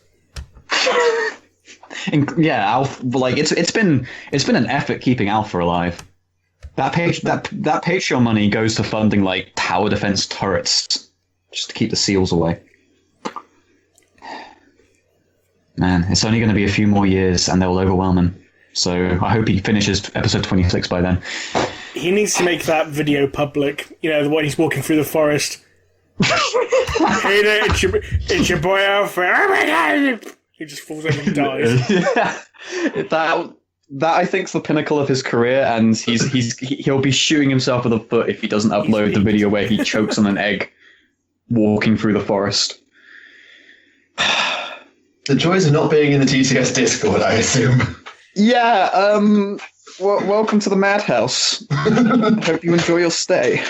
Yeah, it's been an effort keeping Alpha alive. That Patreon money goes to funding like tower defense turrets just to keep the seals away. Man, it's only going to be a few more years and they'll overwhelm him. So I hope he finishes episode 26 by then. He needs to make that video public. You know, the one he's walking through the forest. Hey there, it's your boy Alfred. Oh my god! He just falls over and dies. Yeah. That I think's the pinnacle of his career, and he'll be shooting himself with a foot if he doesn't upload the video where he chokes on an egg walking through the forest. The joys of not being in the TTS Discord, I assume. Yeah, welcome to the madhouse. Hope you enjoy your stay.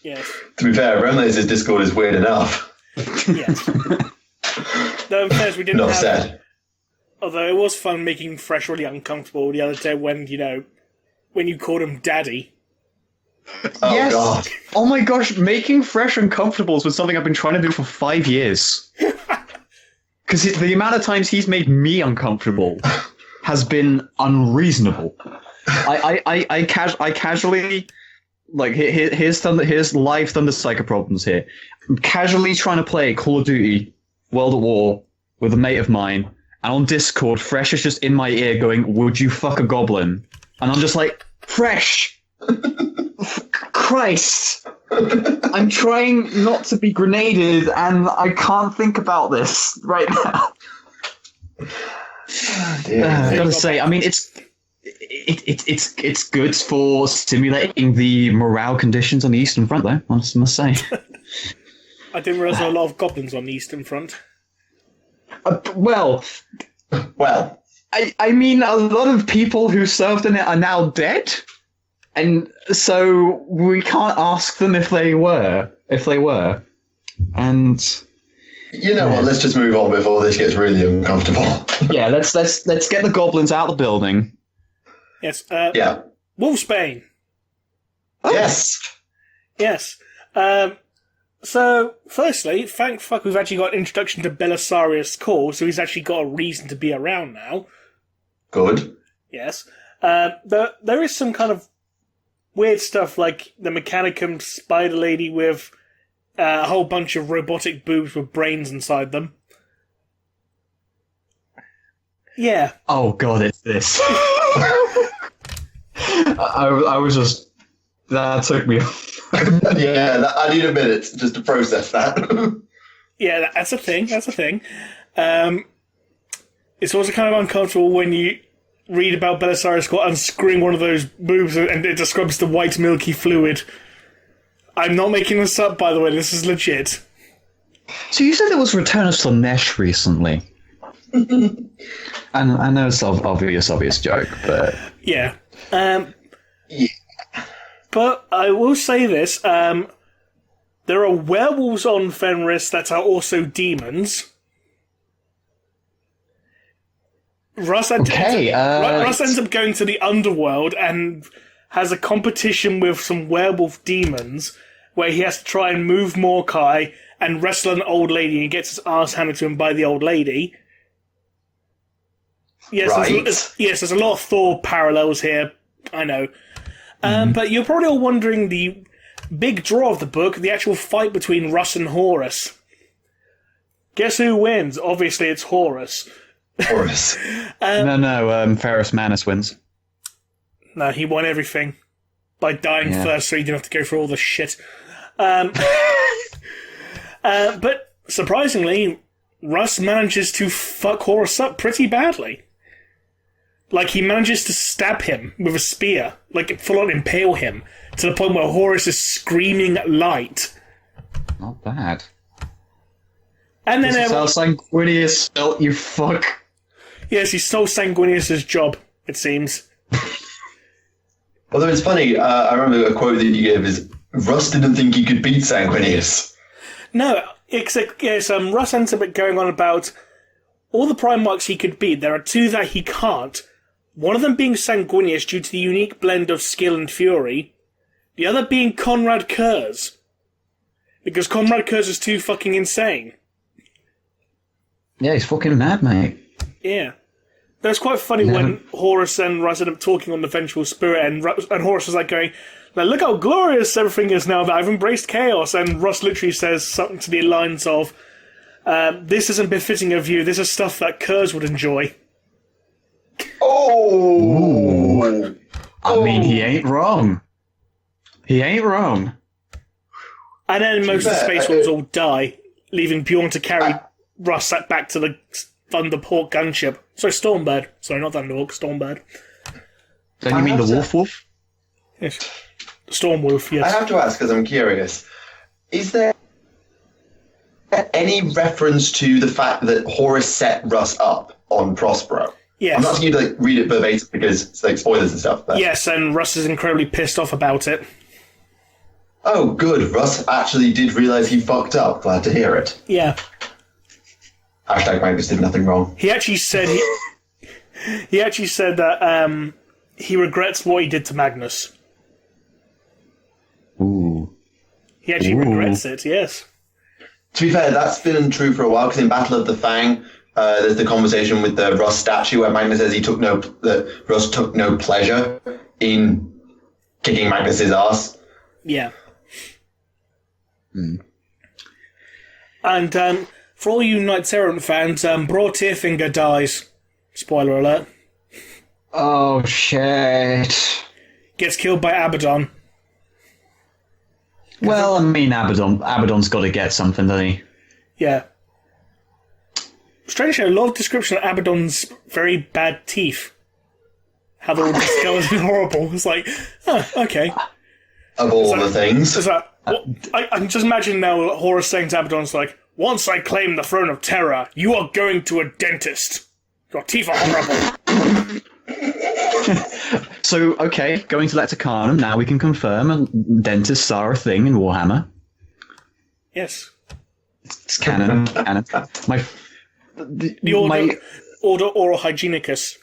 Yes. To be fair, Remleiz's Discord is weird enough. Yes. Though, first, we didn't Not have... said. Although it was fun making Fresh really uncomfortable the other day when you called him Daddy. Oh, yes. God. Oh my gosh, making Fresh uncomfortable was something I've been trying to do for 5 years. Because the amount of times he's made me uncomfortable has been unreasonable. I casually, like, here's live ThunderPsyker problems here. I'm casually trying to play Call of Duty World at War with a mate of mine, and on Discord, Fresh is just in my ear going, "Would you fuck a goblin?" And I'm just like, Fresh! Christ! I'm trying not to be grenaded, and I can't think about this right now. I gotta say, I mean, it's good for stimulating the morale conditions on the Eastern Front, though. I must say. I didn't realise there were a lot of goblins on the Eastern Front. Well, I mean, a lot of people who served in it are now dead, and so we can't ask them if they were. And you know what? Let's just move on before this gets really uncomfortable. Yeah, let's get the goblins out of the building. Yes. Yeah. Wolfsbane. Oh. Yes. Yes. So, firstly, thank fuck we've actually got an introduction to Belisarius' Call, so he's actually got a reason to be around now. Good. Yes. There is some kind of weird stuff, like the Mechanicum spider lady with a whole bunch of robotic boobs with brains inside them. Yeah. Oh god, it's this. I was just... That took me... Yeah, I need a minute just to process that. Yeah, that's a thing. It's also kind of uncomfortable when you read about Belisarius unscrewing one of those boobs and it describes the white milky fluid. I'm not making this up, by the way. This is legit. So you said there was Return of Slanesh recently. And I know it's an obvious joke, but... Yeah. But I will say this. There are werewolves on Fenris that are also demons. Russ ends up going to the underworld and has a competition with some werewolf demons where he has to try and move Morkai and wrestle an old lady and gets his ass handed to him by the old lady. Yes, right. There's a lot of Thor parallels here. I know. But you're probably all wondering the big draw of the book, the actual fight between Russ and Horus. Guess who wins? Obviously, it's Horus. Horus. No, Ferrus Manus wins. No, he won everything by dying first, so he didn't have to go through all the shit. But surprisingly, Russ manages to fuck Horus up pretty badly. Like, he manages to stab him with a spear, like, full-on impale him, to the point where Horus is screaming light. Not bad. And then this is how Sanguinius felt, you fuck. Yes, he stole Sanguinius' job, it seems. Although it's funny, I remember a quote that you gave is, Russ didn't think he could beat Sanguinius. No, Russ ends up going on about all the Primarchs he could beat. There are two that he can't. One of them being Sanguinius due to the unique blend of skill and fury. The other being Conrad Kurz. Because Conrad Kurz is too fucking insane. Yeah, he's fucking mad, mate. Yeah. That was quite funny when Horus and Russ ended up talking on the Vengeful Spirit, and Horus was like going, "Now look how glorious everything is now that I've embraced chaos," and Russ literally says something to the lines of, "This isn't befitting of you, this is stuff that Kurz would enjoy." Oh! I mean, he ain't wrong. He ain't wrong. And then most of the Space Wolves all die, leaving Bjorn to carry Russ back to the Thunderhawk gunship. Sorry, Stormbird. Sorry, not Thunderhawk, Stormbird. Don't you mean the Wolf? Yes. Stormwolf, yes. I have to ask, because I'm curious. Is there any reference to the fact that Horus set Russ up on Prospero? Yes. I'm not asking you to read it verbatim because it's like spoilers and stuff. But... Yes, and Russ is incredibly pissed off about it. Oh, good. Russ actually did realise he fucked up. Glad to hear it. Yeah. Hashtag Magnus did nothing wrong. He actually said that he regrets what he did to Magnus. Ooh. He actually regrets it, yes. To be fair, that's been true for a while, because in Battle of the Fang, there's the conversation with the Russ statue where Magnus says that Russ took no pleasure in kicking Magnus's ass. Yeah. And for all you Knights Errant fans, Broad Tearfinger dies. Spoiler alert. Oh, shit. Gets killed by Abaddon. Well, I mean, Abaddon's got to get something, doesn't he? Yeah. Strangely, a lot of description of Abaddon's very bad teeth. How they're all discolored and horrible. It's like, okay. Of all the things. It's like, I can just imagine now Horus saying to Abaddon, it's like, once I claim the throne of terror, you are going to a dentist. Your teeth are horrible. So, okay, going to Lecticanum, now we can confirm dentists are a thing in Warhammer. Yes. It's canon. The Order Oral Hygienicus.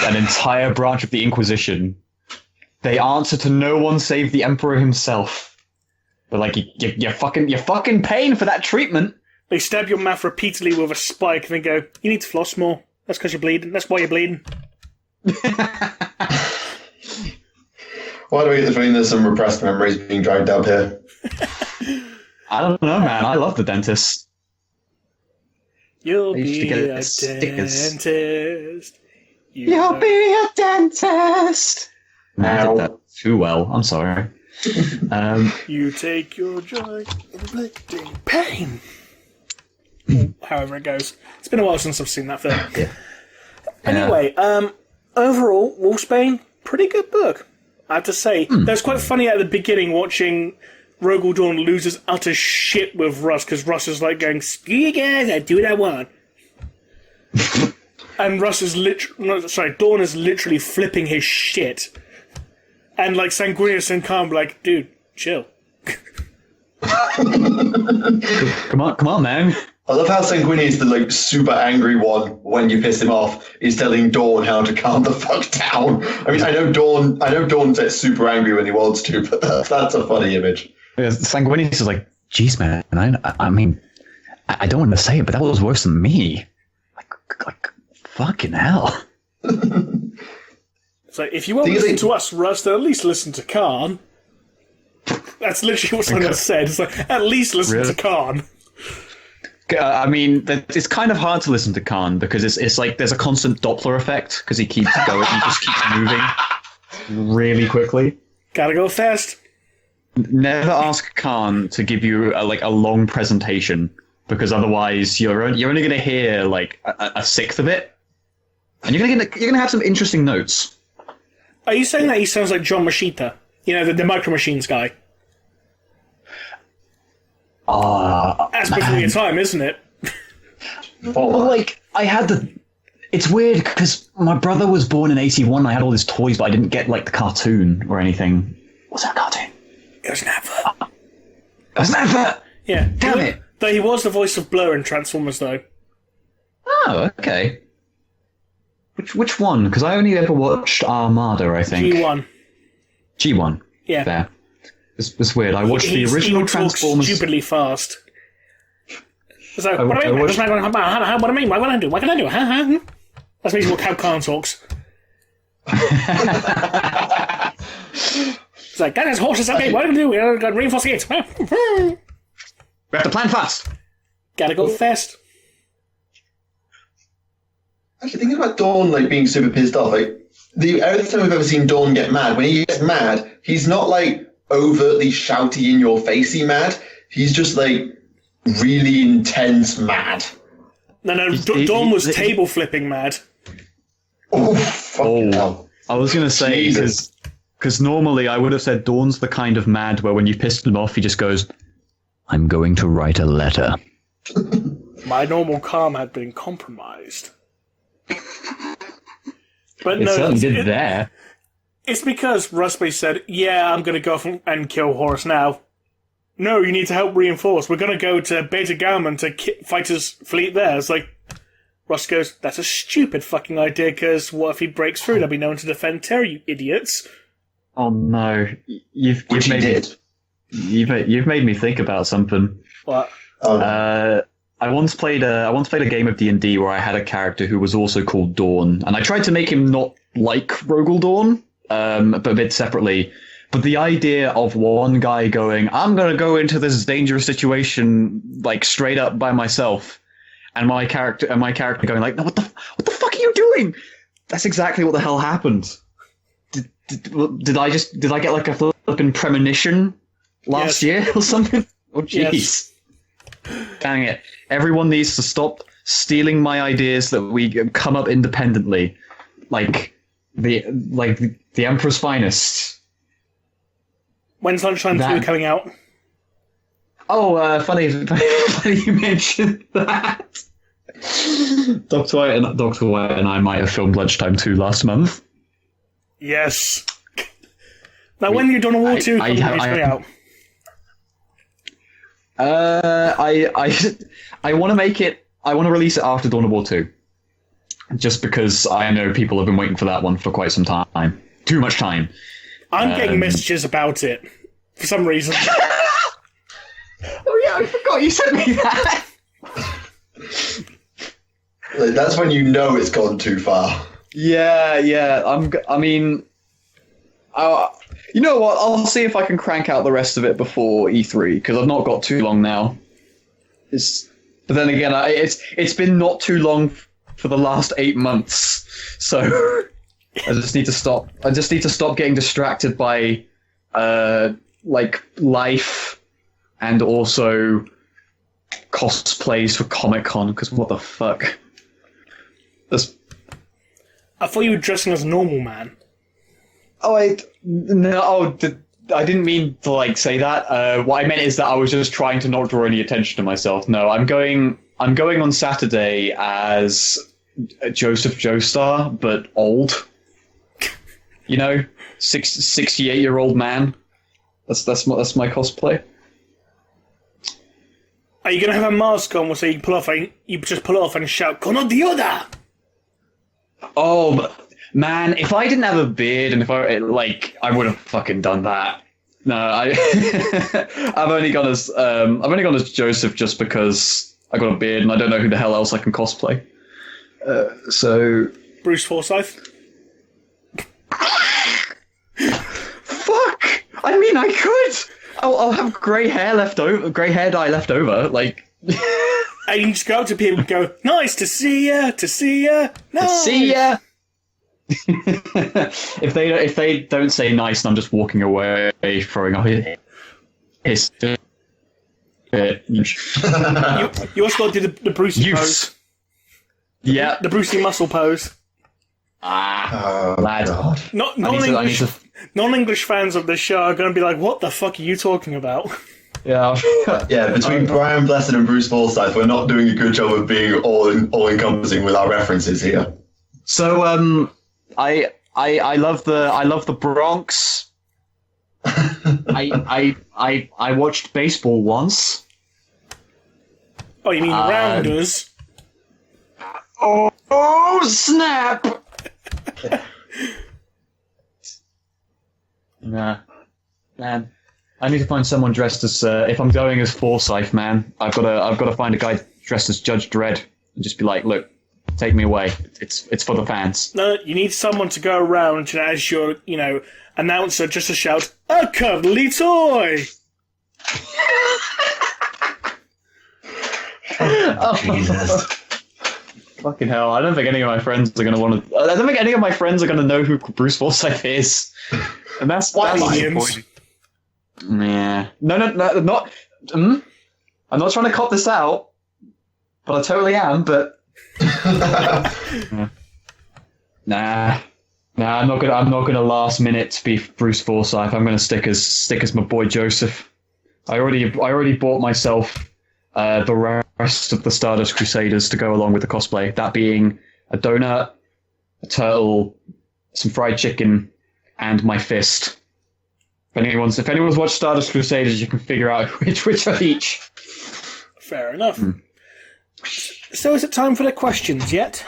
An entire branch of the Inquisition. They answer to no one save the Emperor himself. But like, you're fucking paying for that treatment. They stab your mouth repeatedly with a spike and they go, you need to floss more. That's because you're bleeding. That's why you're bleeding. Why do we get the feeling there's some repressed memories being dragged up here? I don't know, man. I love the dentist. You'll be a dentist. You'll be a dentist. No, I did that too well. I'm sorry. You take your joy in inflicting pain. However it goes. It's been a while since I've seen that film. Yeah. Anyway, overall, Wolfsbane, pretty good book. I have to say. That's quite funny at the beginning watching Rogel Dawn lose his utter shit with Russ, because Russ is like going, screw you guys, I do what I want. And Russ is Dawn is literally flipping his shit. And like Sanguinius and Khan like, dude, chill. Come on, man. I love how Sanguinius, the like super angry one, when you piss him off, is telling Dawn how to calm the fuck down. I mean, I know Dawn gets super angry when he wants to, but that's a funny image. Yeah, Sanguinius is like, geez, man, I mean, I don't want to say it, but that was worse than me. Like fucking hell. So if you won't listen to us, Russ, then at least listen to Khan. That's literally what someone said. It's like, at least listen to Khan. I mean, it's kind of hard to listen to Khan because it's like there's a constant Doppler effect because he keeps going, he just keeps moving really quickly. Gotta go fast. Never ask Khan to give you a long presentation because otherwise you're only going to hear like a sixth of it, and you're going to have some interesting notes. Are you saying that he sounds like John Machita? You know, the Micro Machines guy. That's before your time, isn't it? Well, like, it's weird because my brother was born in 81. I had all his toys, but I didn't get like the cartoon or anything. Was that a cartoon? It was an advert. It was an advert. Yeah. Damn it. Though he was the voice of Blur in Transformers, though. Oh, okay. Which one? Because I only ever watched Armada, I think. G1. Yeah. Fair. It's weird. I watched the original Transformers. Stupidly fast. So, what do I mean? What do I mean? What can I do? What can I do? Huh? That's basically what Cab Khan talks. It's like, that is horses. Okay, what do we do? We're going to reinforce the gates. We have to plan fast. Gotta go fast. Actually, thinking about Dawn like being super pissed off, like the only time we've ever seen Dawn get mad, when he gets mad, he's not like overtly shouty in your facey mad. He's just like really intense mad. No, Dawn was table flipping mad. Oh, fucking hell. I was going to say, because normally I would have said Dawn's the kind of mad where when you pissed him off, he just goes, I'm going to write a letter. My normal calm had been compromised. But It no, certainly did there. It's because Rusby said, yeah, I'm going to go off and kill Horus now. No, you need to help reinforce. We're going to go to Beta Galman to fight his fleet there. It's like, Russ goes, that's a stupid fucking idea, because what if he breaks through? There'll be no one to defend Terra, you idiots. Oh no. You've made me think about something. What? I once played a game of D&D where I had a character who was also called Dawn, and I tried to make him not like Rogel Dawn, but a bit separately. But the idea of one guy going, I'm going to go into this dangerous situation like straight up by myself, and my character going like, no, what the fuck are you doing? That's exactly what the hell happened. Did I get like a flipping premonition last year or something? Oh jeez. Yes. Dang it. Everyone needs to stop stealing my ideas that we come up independently. Like the Emperor's Finest. When's Sunshine 2 coming out? Oh, funny you mentioned that. Dr. White and I might have filmed Lunchtime 2 last month. Yes. Now, when you're Dawn of War 2 coming out? I want to make it. I want to release it after Dawn of War 2, just because I know people have been waiting for that one for quite some time. Too much time. I'm getting messages about it for some reason. Oh yeah, I forgot you sent me that. That's when you know it's gone too far. Yeah. You know what? I'll see if I can crank out the rest of it before E3, because I've not got too long now. But then again, it's been not too long for the last 8 months, so I just need to stop. I just need to stop getting distracted by like life and also cosplays for ComicCon, because what the fuck? I thought you were dressing as a normal man. I didn't mean to like say that. What I meant is that I was just trying to not draw any attention to myself. No, I'm going on Saturday as Joseph Joestar, but old. You know, 68-year-old man. That's my cosplay. Are you gonna have a mask on so you just pull it off and shout "Kono Dioda"? Oh man, if I didn't have a beard and if I would have fucking done that. No, I've only gone as Joseph just because I got a beard and I don't know who the hell else I can cosplay. So Bruce Forsyth. Fuck! I mean, I could. I'll have grey hair dye left over. Like, and you just go up to people and go, "Nice to see ya, nice. To see ya." If they don't say nice, and I'm just walking away, throwing up his. You also got to do the Brucey pose. Yeah, the Brucey muscle pose. Lad. Non-English fans of this show are going to be like, what the fuck are you talking about? Yeah. Yeah, between Brian Blessed and Bruce Forsyth, we're not doing a good job of being all-encompassing with our references here. So, I love the Bronx. I watched baseball once. Oh, you mean Rounders? Oh snap! Nah, man. I need to find someone dressed as. If I'm going as Forsyth, man, I've got to find a guy dressed as Judge Dredd and just be like, look, take me away. It's for the fans. No, you need someone to go around and as your, announcer just to shout, "A cuddly toy!" Oh, Jesus. Fucking hell! I don't think any of my friends are gonna want to. I don't think any of my friends are gonna know who Bruce Forsyth is, and that's my point. Yeah. No, not. I'm not trying to cut this out, but I totally am. But nah, I'm not gonna last minute to be Bruce Forsyth. I'm gonna stick as my boy Joseph. I already bought myself the rest of the Stardust Crusaders to go along with the cosplay. That being a donut, a turtle, some fried chicken, and my fist. If anyone's watched Stardust Crusaders, you can figure out which are each. Fair enough. So is it time for the questions yet?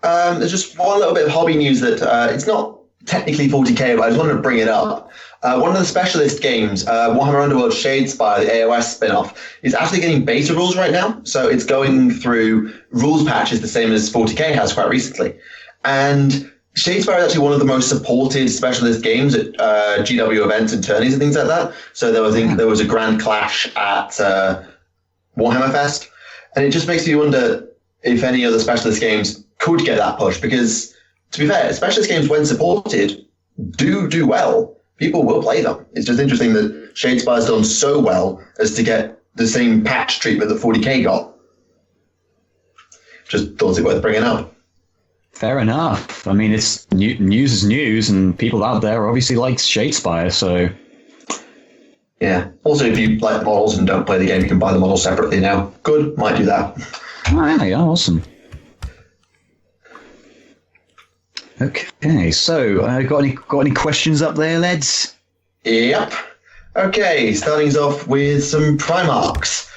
There's just one little bit of hobby news that it's not technically 40k, but I just wanted to bring it up. One of the specialist games, Warhammer Underworld Shadespire, the AOS spin-off, is actually getting beta rules right now. So it's going through rules patches the same as 40k has quite recently. And Shadespire is actually one of the most supported specialist games at GW events and tourneys and things like that. So there was a grand clash at Warhammer Fest. And it just makes me wonder if any other specialist games could get that push. Because, to be fair, specialist games, when supported, do well. People will play them. It's just interesting that Shadespire's done so well as to get the same patch treatment that 40k got. Just thought it worth bringing up. Fair enough. I mean, it's news is news, and people out there obviously like Shadespire, so... Yeah. Also, if you like the models and don't play the game, you can buy the models separately now. Good. Might do that. Oh, yeah, awesome. Okay, so got any questions up there, lads? Yep. Okay, starting us off with some Primarchs.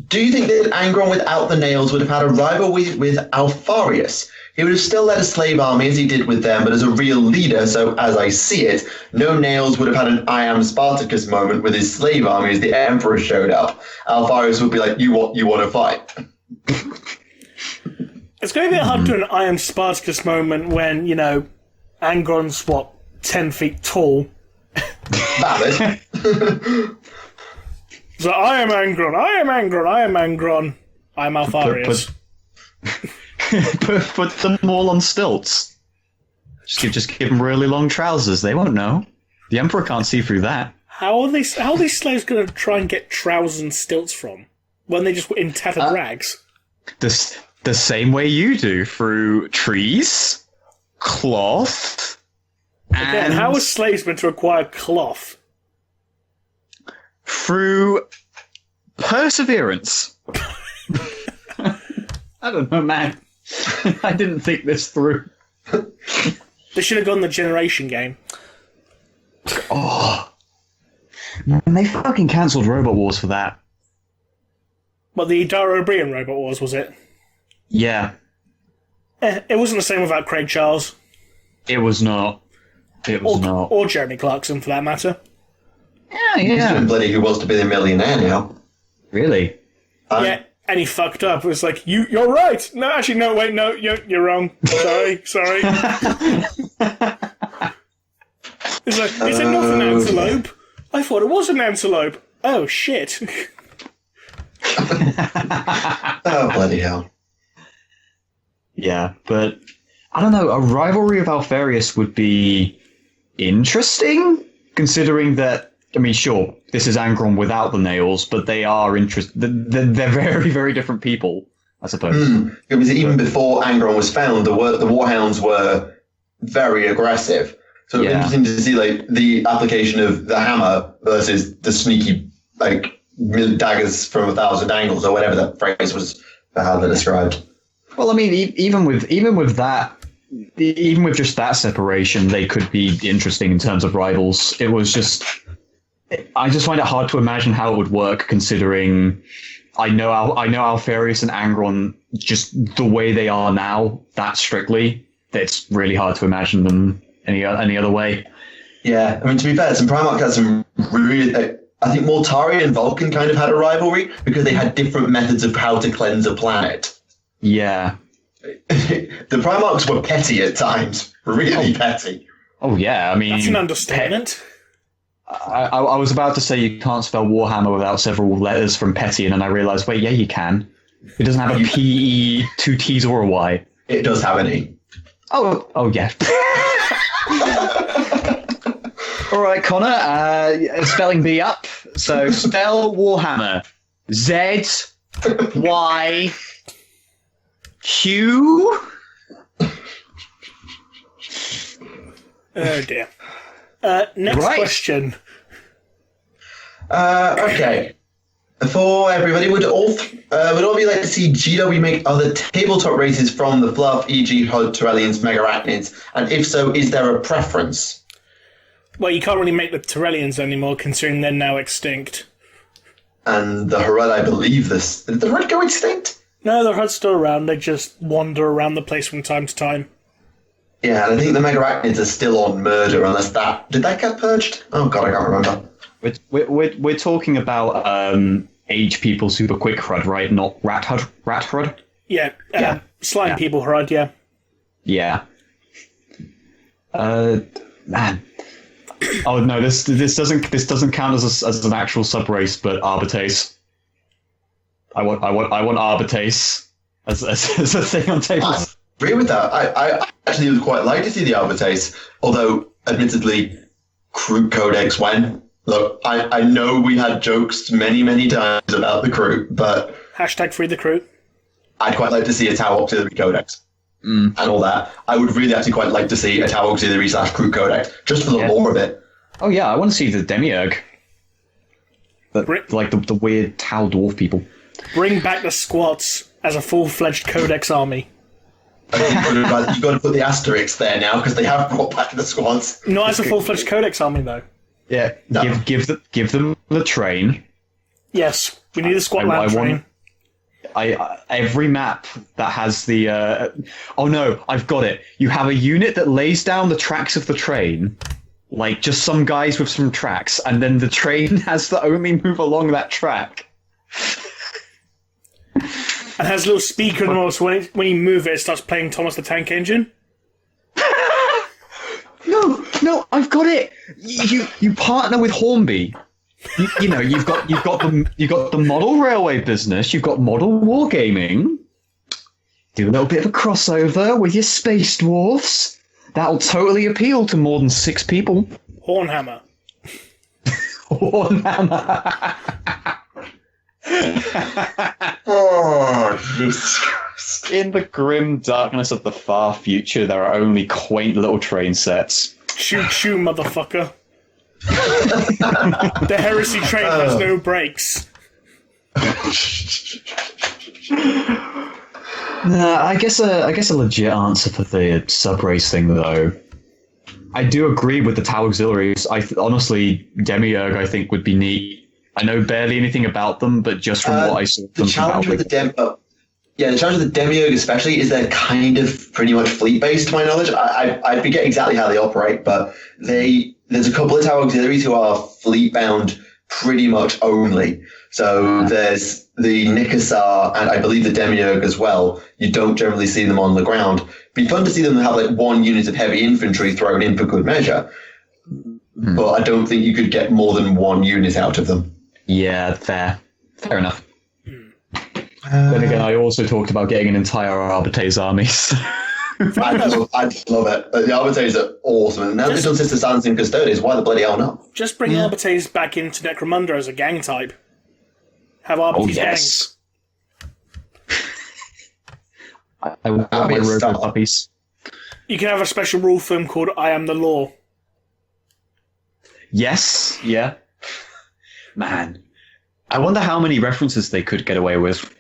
Do you think that Angron without the nails would have had a rivalry with Alfarius? He would have still led a slave army as he did with them, but as a real leader, so as I see it, no nails would have had an I am Spartacus moment with his slave army as the Emperor showed up. Alfarius would be like, you want to fight? It's going to be hard to do an I am Spartacus moment when, Angron's, 10 feet tall. Valid. So I am Angron, I am Angron, I am Angron, I am Alfarius. Put them all on stilts. Just give them really long trousers. They won't know. The Emperor can't see through that. How are these slaves going to try and get trousers and stilts from when they just were in tattered rags? The same way you do, through trees, cloth, and how are slaves meant to acquire cloth? Through perseverance. I don't know, man. I didn't think this through. They should have gone the generation game. Oh. Man, they fucking cancelled Robot Wars for that. Well, the Dara O'Brien Robot Wars, was it? Yeah. It wasn't the same without Craig Charles. It was not. Or Jeremy Clarkson, for that matter. Yeah. He's doing bloody Who Wants to Be a Millionaire now. Really? Yeah, and he fucked up. It was like, you're right. No, actually, no, wait, no, you're wrong. Sorry. It's like, is it not an antelope? I thought it was an antelope. Oh, shit. Oh, bloody hell. Yeah, but I don't know, a rivalry of Alfarius would be interesting, considering that, I mean, sure, this is Angron without the nails, but they are they're very, very different people, I suppose. Because even before Angron was found, the Warhounds were very aggressive. So it's interesting to see the application of the hammer versus the sneaky daggers from 1,000 angles, or whatever that phrase was for how they're described. Well, I mean, even with just that separation, they could be interesting in terms of rivals. It was just, I just find it hard to imagine how it would work, considering I know Alfarius and Angron just the way they are now, that strictly. It's really hard to imagine them any other way. Yeah, I mean, to be fair, some Primarch had some really. I think Mortari and Vulcan kind of had a rivalry because they had different methods of how to cleanse a planet. Yeah. The Primarchs were petty at times. Really petty. Oh, yeah, I mean... That's an understatement. I was about to say you can't spell Warhammer without several letters from petty, and then I realised, wait, yeah, you can. It doesn't have a P, E, two T's or a Y. It does have an E. Oh yeah. All right, Connor. Spelling bee up. So spell Warhammer. Z Y Q. Oh dear. Next question. Okay. For everybody, would all of you like to see GW make other tabletop races from the fluff, e.g. HUD, Tyrellians, Mega-Arachnids? And if so, is there a preference? Well, you can't really make the Tyrellians anymore, considering they're now extinct. And the HUD, I believe this. Did the HUD go extinct? No, the HUD's still around. They just wander around the place from time to time. Yeah, and I think the Mega-Arachnids are still on murder, unless that... Did that get purged? Oh god, I can't remember. We're talking about age people super quick HUD, right? Not rat HUD? Yeah, slime people HUD, yeah. Yeah. Man. Oh no, this doesn't count as an actual subrace, but Arbitrace. I want Arbitrace as a thing on tables. I agree with that. I actually would quite like to see the Arbitrace, although admittedly, Crew Codex when. Look, I know we had jokes many, many times about the Crew, but... Hashtag free the Crew. I'd quite like to see a Tau Auxiliary Codex. And all that. I would really actually quite like to see a Tau Auxiliary / Crew Codex, just for the lore of it. Oh yeah, I want to see the Demiurge. Like the weird Tau Dwarf people. Bring back the squats as a full-fledged Codex army. You've got to put the asterisk there now, because they have brought back the squads. Not as a full-fledged Codex army, though. Yeah, no. give them the train. Yes, we need a squat land train. Every map that has the... oh no, I've got it. You have a unit that lays down the tracks of the train, like just some guys with some tracks, and then the train has to only move along that track. And has a little speaker in the middle, so when you move it, it starts playing Thomas the Tank Engine. No, I've got it. You partner with Hornby. You've got the model railway business. You've got model wargaming. Do a little bit of a crossover with your space dwarfs. That'll totally appeal to more than 6 people. Hornhammer. Hornhammer. Oh, Jesus Christ. In the grim darkness of the far future, there are only quaint little train sets. Shoot, motherfucker. The heresy train has no brakes. I guess a legit answer for the subrace thing, though. I do agree with the Tau Auxiliaries. Honestly, Demiurge, I think, would be neat. I know barely anything about them, but just from what I saw of them, the challenge with the Demiurge especially is they're kind of pretty much fleet-based, to my knowledge. I forget exactly how they operate, but there's a couple of Tau Auxiliaries who are fleet-bound pretty much only. So there's the Nikasar and I believe the Demiurge as well. You don't generally see them on the ground. It'd be fun to see them have like one unit of heavy infantry thrown in for good measure. But I don't think you could get more than one unit out of them. Yeah, fair enough. Then again, I also talked about getting an entire Arbitrace army. So. I'd love it. The Arbitrace are awesome. And now they've done Sister Silence and Custodes. Why the bloody hell not? Just bring Arbitrace back into Necromunda as a gang type. Have Arbitrace gangs. I want my robot puppies. You can have a special rule for them called I Am the Law. Yes, yeah. Man. I wonder how many references they could get away with.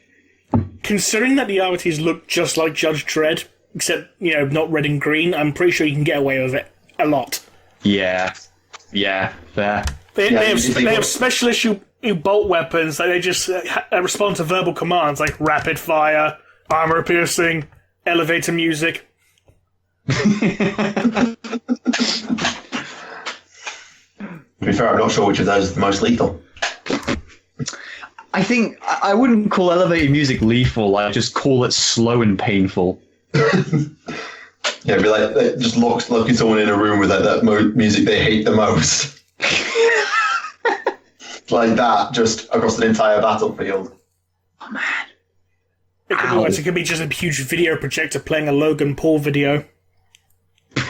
Considering that the Arbitrace look just like Judge Dredd, except, not red and green, I'm pretty sure you can get away with it a lot. Yeah, fair. They have special issue bolt weapons that they just respond to verbal commands like rapid fire, armor piercing, elevator music. To be fair, I'm not sure which of those is the most lethal. I think I wouldn't call elevator music lethal. I'd just call it slow and painful. Yeah, it'd be like just locking someone in a room with that music they hate the most. Like that, just across an entire battlefield. Oh man, It could be worse. It could be just a huge video projector playing a Logan Paul video.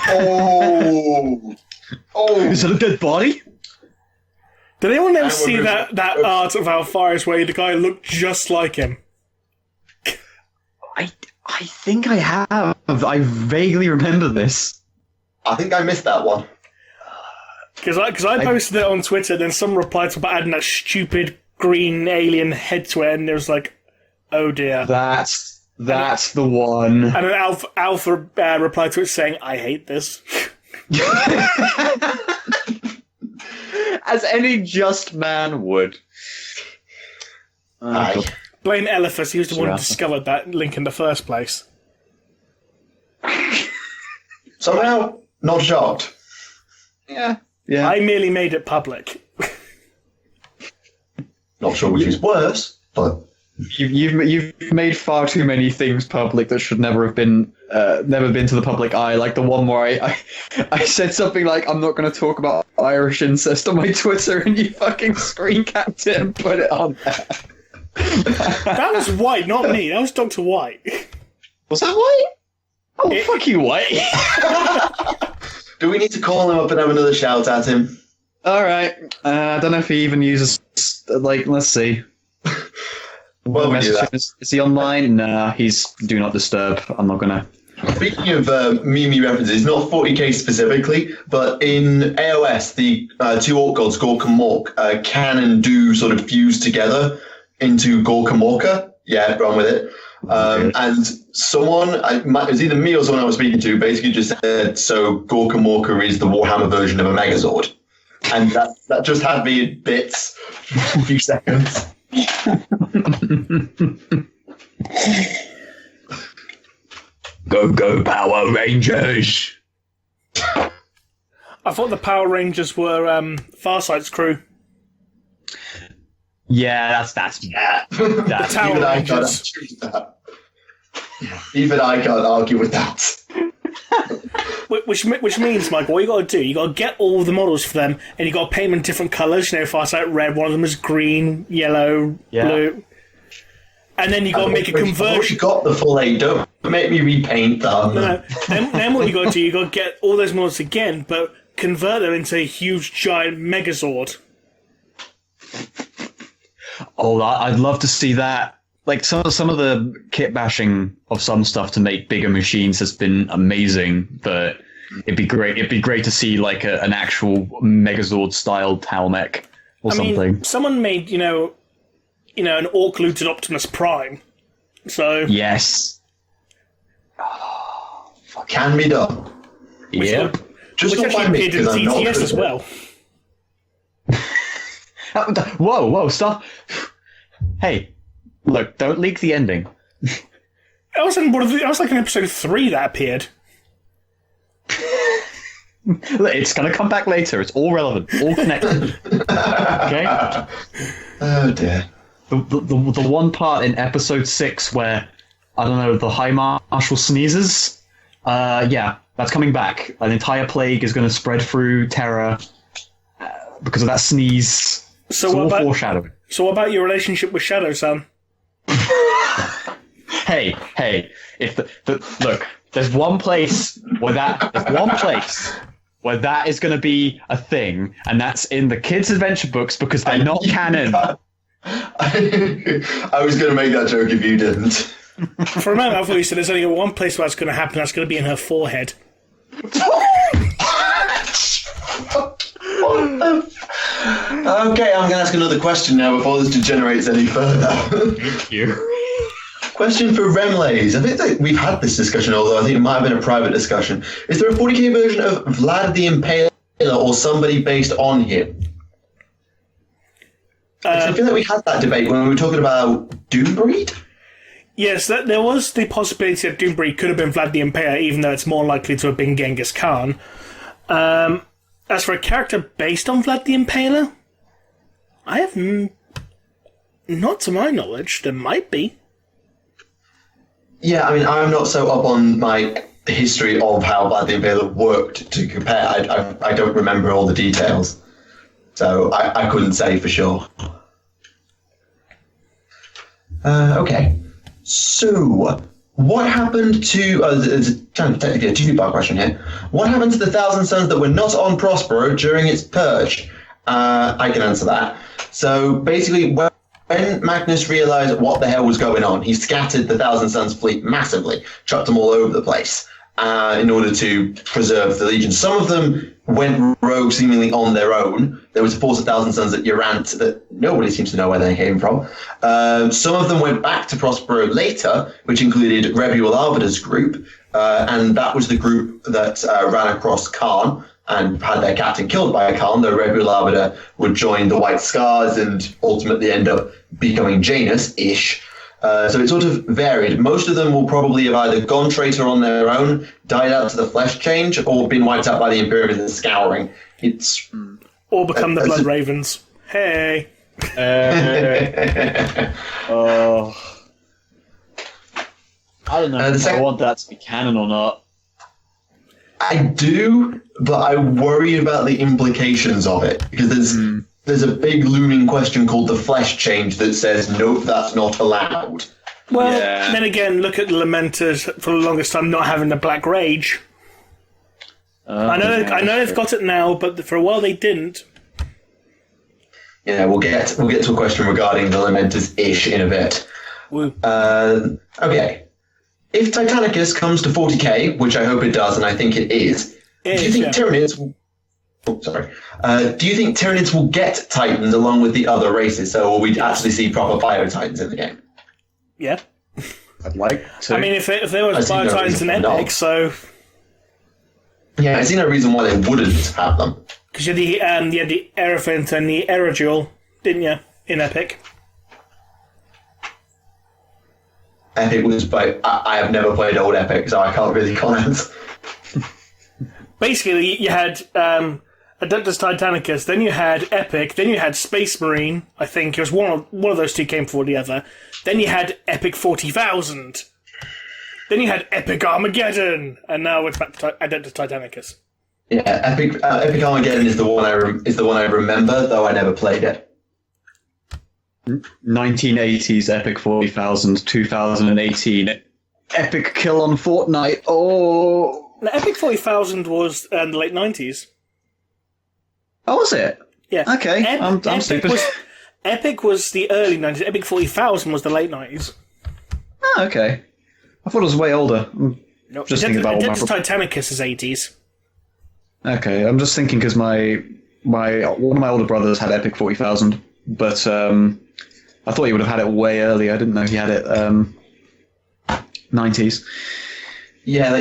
Oh! Is it a dead body? Did anyone ever see that art of Alpharis where the guy looked just like him? I think I have. I vaguely remember this. I think I missed that one. Because I posted it on Twitter, then someone replied to adding that stupid green alien head to it, and it was like, oh dear. That's the one. And an Alpha replied to it saying, I hate this. As any just man would. Blame Eliphas, he was the one who discovered that link in the first place. Somehow, not shocked. Yeah. I merely made it public. Not sure which is worse, but... You've made far too many things public that should never have been never been to the public eye. Like the one where I said something like, I'm not going to talk about Irish incest on my Twitter, and you fucking screen capped it and put it on there. That was White, not me. That was Dr. White. Was that White? Oh, fuck you, White. Do we need to call him up and have another shout at him? Alright. I don't know if he even uses... let's see. Well, we do that. Is he online? Nah, he's do not disturb. I'm not gonna. Speaking of Mimi references, not 40k specifically, but in AOS, the two orc gods, Gork and Mork, can and do sort of fuse together into Gork and Morka. Yeah, run with it. And someone, it was either me or someone I was speaking to, basically just said, so Gork and Morka is the Warhammer version of a Megazord. And that just had me in bits for a few seconds. Go Power Rangers! I thought the Power Rangers were Farsight's crew. Yeah, that's Tower Rangers. Even I can't argue with that. Which means, Mike, what you got to do, you got to get all the models for them, and you got to paint them in different colours. You know, Farsight red, one of them is green, yellow, blue, and then you got to make a conversion. I've already got the full 8. Don't make me repaint them. No. Then what you got to do, you got to get all those models again, but convert them into a huge, giant Megazord. Oh, I'd love to see that. Like some of the kit bashing of some stuff to make bigger machines has been amazing, but it'd be great. It'd be great to see like an actual Megazord styled Talmech or something. Mean, someone made an orc looted Optimus Prime. So yes, can be done. Yeah, just which actually appeared in TTS as well. Whoa, stop! Hey. Look, don't leak the ending. I was like in episode 3 that appeared. It's going to come back later. It's all relevant, all connected. Okay? Oh dear. The one part in episode 6 where, I don't know, the High Marshal sneezes. Yeah, that's coming back. An entire plague is going to spread through Terra because of that sneeze. So what about foreshadowing? So what about your relationship with Shadow, Sam? Hey! If look, there's one place where that is going to be a thing, and that's in the kids' adventure books because they're not canon. I was going to make that joke if you didn't. For a moment, I thought you said there's only one place where it's going to happen. That's going to be in her forehead. Okay, I'm going to ask another question now before this degenerates any further. Thank you. Question for Remleiz. I think that we've had this discussion, although I think it might have been a private discussion. Is there a 40k version of Vlad the Impaler or somebody based on him? I feel like we had that debate when we were talking about Doombreed. Yes, there was the possibility that Doombreed could have been Vlad the Impaler, even though it's more likely to have been Genghis Khan. As for a character based on Vlad the Impaler, I have not to my knowledge. There might be. Yeah, I mean, I'm not so up on my history of how Vlad the Impaler worked to compare. I don't remember all the details, so I couldn't say for sure. Okay, So, what happened to... there's technically a two-part question here. What happened to the Thousand Suns that were not on Prospero during its purge? I can answer that. So, basically, when Magnus realized what the hell was going on, he scattered the Thousand Suns fleet massively, chucked them all over the place in order to preserve the Legion. Some of them went rogue seemingly on their own. There was a force of Thousand Suns at Urant that nobody seems to know where they came from. Some of them went back to Prospero later, which included Reviel Arbiter's group, and that was the group that ran across Khan and had their captain killed by a Khan, though Reviel Arbiter would join the White Scars and ultimately end up becoming Janus-ish. So it sort of varied. Most of them will probably have either gone traitor on their own, died out to the flesh change, or been wiped out by the Imperium in the Scouring. It's or become the Blood Ravens. Hey. Oh. I don't know if I want that to be canon or not. I do, but I worry about the implications of it, because there's a big looming question called the flesh change that says, nope, that's not allowed. Well, then again, look at the Lamenters for the longest time not having the Black Rage. I know they've got it now, but for a while they didn't. Yeah, we'll get to a question regarding the Lamenters-ish in a bit. Woo. Okay. If Titanicus comes to 40k, which I hope it does, and I think it is, do you think Tyranids will... Oh, sorry. Do you think Tyranids will get Titans along with the other races? So will we actually see proper Bio-Titans in the game? Yeah. I'd like to. I mean, if there was Bio-Titans in Epic, so... Yeah, I see no reason why they wouldn't have them. Because you had the Aerophant and the Aerodual, didn't you, in Epic? Epic was, but I have never played old Epic, so I can't really comment. Basically, you had Adeptus Titanicus, then you had Epic, then you had Space Marine. I think it was one of those two came before the other. Then you had Epic 40,000. Then you had Epic Armageddon, and now it's back to Adeptus Titanicus. Yeah, Epic Armageddon is the one I remember, though I never played it. 1980s Epic 40,000, 2018 Epic Kill on Fortnite. Oh, now, Epic 40,000 was in the late 90s. Oh, was it? Yeah. Okay, I'm stupid. Epic was the early 90s. Epic 40,000 was the late 90s. Oh, okay. I thought it was way older. Just thinking about Adeptus Titanicus is 80s. Okay, I'm just thinking because one of my older brothers had Epic 40,000, but I thought he would have had it way earlier. I didn't know he had it 90s. Yeah,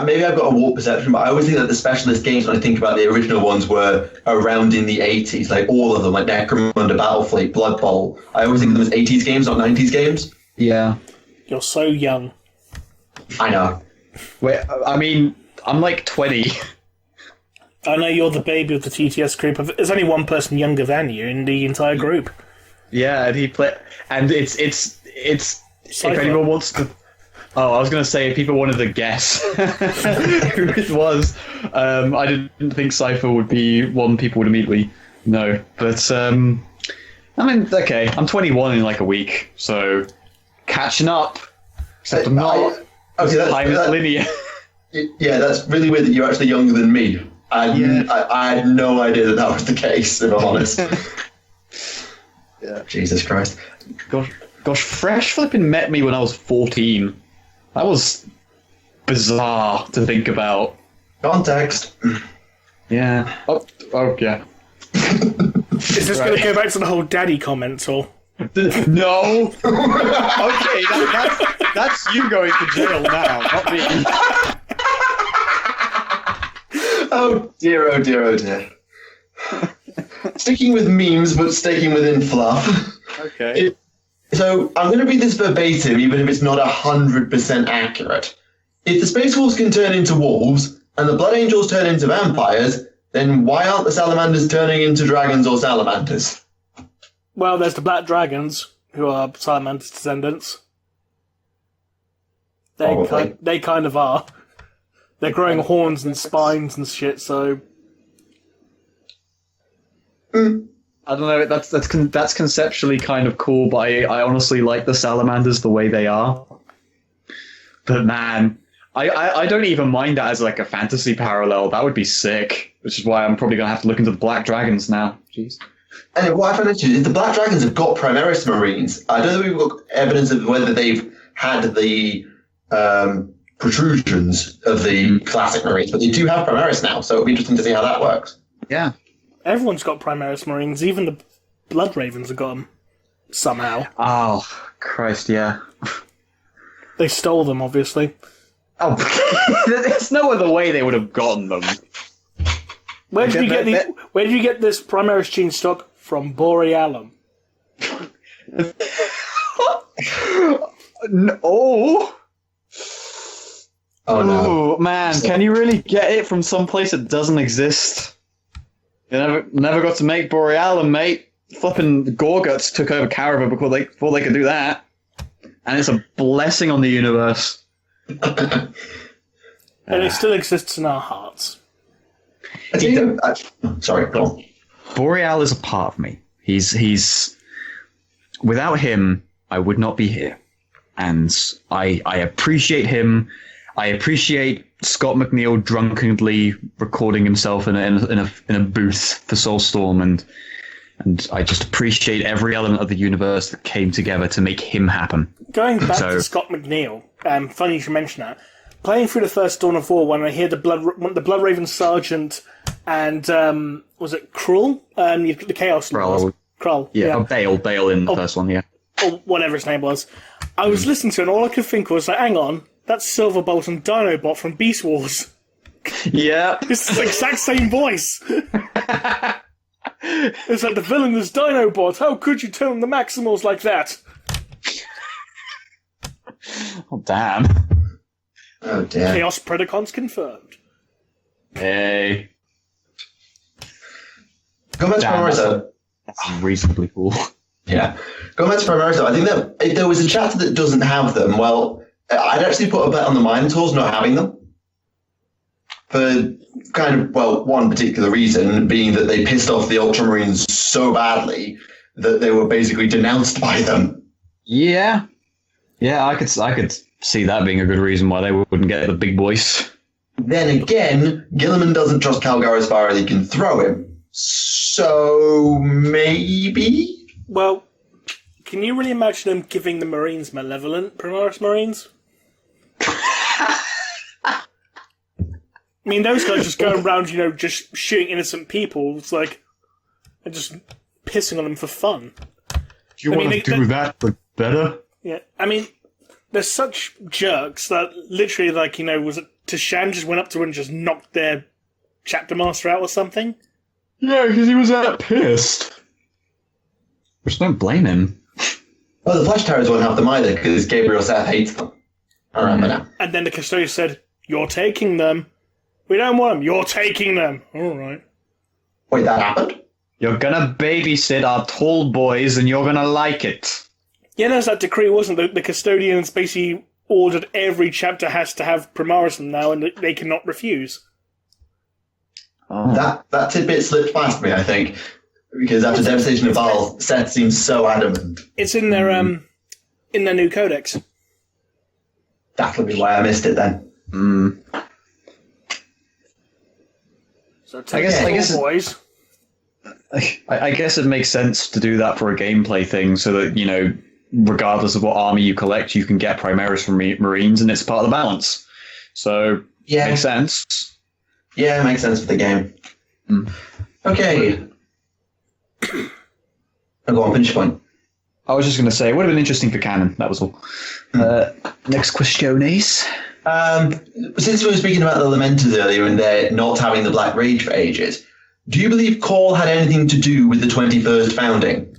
maybe I've got a warped perception, but I always think that the specialist games, when I think about the original ones, were around in the 80s, like all of them, like Necromunda, Battlefleet, Blood Bowl. I always think of them as 80s games, not 90s games. Yeah. You're so young. I know. Wait, I mean, I'm like 20. I know you're the baby of the TTS group. There's only one person younger than you in the entire group. Yeah, and it's if anyone wants to. Oh, I was going to say if people wanted to guess who it was. I didn't think Cypher would be one people would immediately know. But, I mean, okay, I'm 21 in like a week, so catching up. Except I'm not. Time is linear. Yeah, that's really weird that you're actually younger than me. I had no idea that was the case, if I'm honest. Yeah. Jesus Christ. Gosh, Fresh flipping met me when I was 14. That was bizarre to think about. Context. Yeah. Oh yeah. Is this going to go back to the whole daddy comments, or? No. Okay, that's you going to jail now, not me. Oh dear, oh dear, oh dear. Sticking with memes, but sticking within fluff. Okay. So I'm going to read this verbatim, even if it's not 100% accurate. If the Space Wolves can turn into wolves, and the Blood Angels turn into vampires, then why aren't the Salamanders turning into dragons or salamanders? Well, there's the Black Dragons, who are Salamander's descendants. They kind of are. They're growing horns and spines and shit, so... I I don't know. That's conceptually kind of cool, but I honestly like the salamanders the way they are. But man, I don't even mind that as like a fantasy parallel. That would be sick. Which is why I'm probably gonna have to look into the Black Dragons now. Jeez. And what I found interesting is the Black Dragons have got Primaris Marines. I don't know if we've got evidence of whether they've had the protrusions of the classic Marines, but they do have Primaris now, so it'll be interesting to see how that works. Yeah. Everyone's got Primaris Marines. Even the Blood Ravens have got them somehow. Oh, Christ, yeah. They stole them, obviously. Oh, there's no other way they would have gotten them. Where did you get this Primaris gene stock from? Borealum. No. Oh no. Oh man, can you really get it from someplace that doesn't exist? You never got to make Borealum, mate. Flipping Gorguts took over Caravan before they could do that. And it's a blessing on the universe. And it still exists in our hearts. I think sorry, go on. Boreal is a part of me. He's without him, I would not be here. And I appreciate him. I appreciate Scott McNeil drunkenly recording himself in a booth for Soulstorm, and I just appreciate every element of the universe that came together to make him happen. Going back to Scott McNeil, funny you should mention that. Playing through the first Dawn of War, when I hear the Blood Raven Sergeant and was it Krull? The Chaos Lord. Krull. Yeah. Oh, Bale in the first one. Yeah. Or whatever his name was. I was listening to it, and all I could think was like, hang on. That's Silverbolt and Dinobot from Beast Wars. Yeah. It's the exact same voice. It's like the villain is Dinobot. How could you turn the Maximals like that? Oh, damn. Oh, damn. Chaos Predacons confirmed. Hey. Going back to Primaris, though. That's reasonably cool. Yeah. Going back to Primaris, though, I think that if there was a chapter that doesn't have them, well, I'd actually put a bet on the Minotaurs not having them. For kind of, well, one particular reason being that they pissed off the Ultramarines so badly that they were basically denounced by them. Yeah. Yeah, I could see that being a good reason why they wouldn't get the big boys. Then again, Gilliman doesn't trust Calgar as far as he can throw him. So maybe? Well, can you really imagine them giving the Marines malevolent Primaris Marines? I mean, those guys just going around, just shooting innocent people. It's like, and just pissing on them for fun. Do you want to do that, but better? Yeah, I mean, they're such jerks that literally, was it Tashan just went up to her and just knocked their chapter master out or something? Yeah, because he was that pissed. Which don't blame him. Well, the Flash Towers won't have them either because Gabriel Seth hates them. I remember now. And then the custodian said, "You're taking them. We don't want them. You're taking them." All right. Wait, that happened? You're gonna babysit our tall boys and you're gonna like it. Yeah, there's that decree, wasn't it? The custodians basically ordered every chapter has to have Primaris in now and they cannot refuse. Oh. That tidbit slipped past me, I think. Because after Devastation of Baal, Seth seems so adamant. It's in their new codex. That'll be why I missed it then. So I guess boys. I guess it makes sense to do that for a gameplay thing, so that regardless of what army you collect, you can get Primaris from Marines, and it's part of the balance. So yeah, makes sense. Yeah, it makes sense for the game. Okay. I'll go on, finish your point. I was just going to say, it would have been interesting for canon, that was all. Next questiones. Since we were speaking about the Lamenters earlier and they're not having the Black Rage for ages, do you believe Call had anything to do with the 21st founding?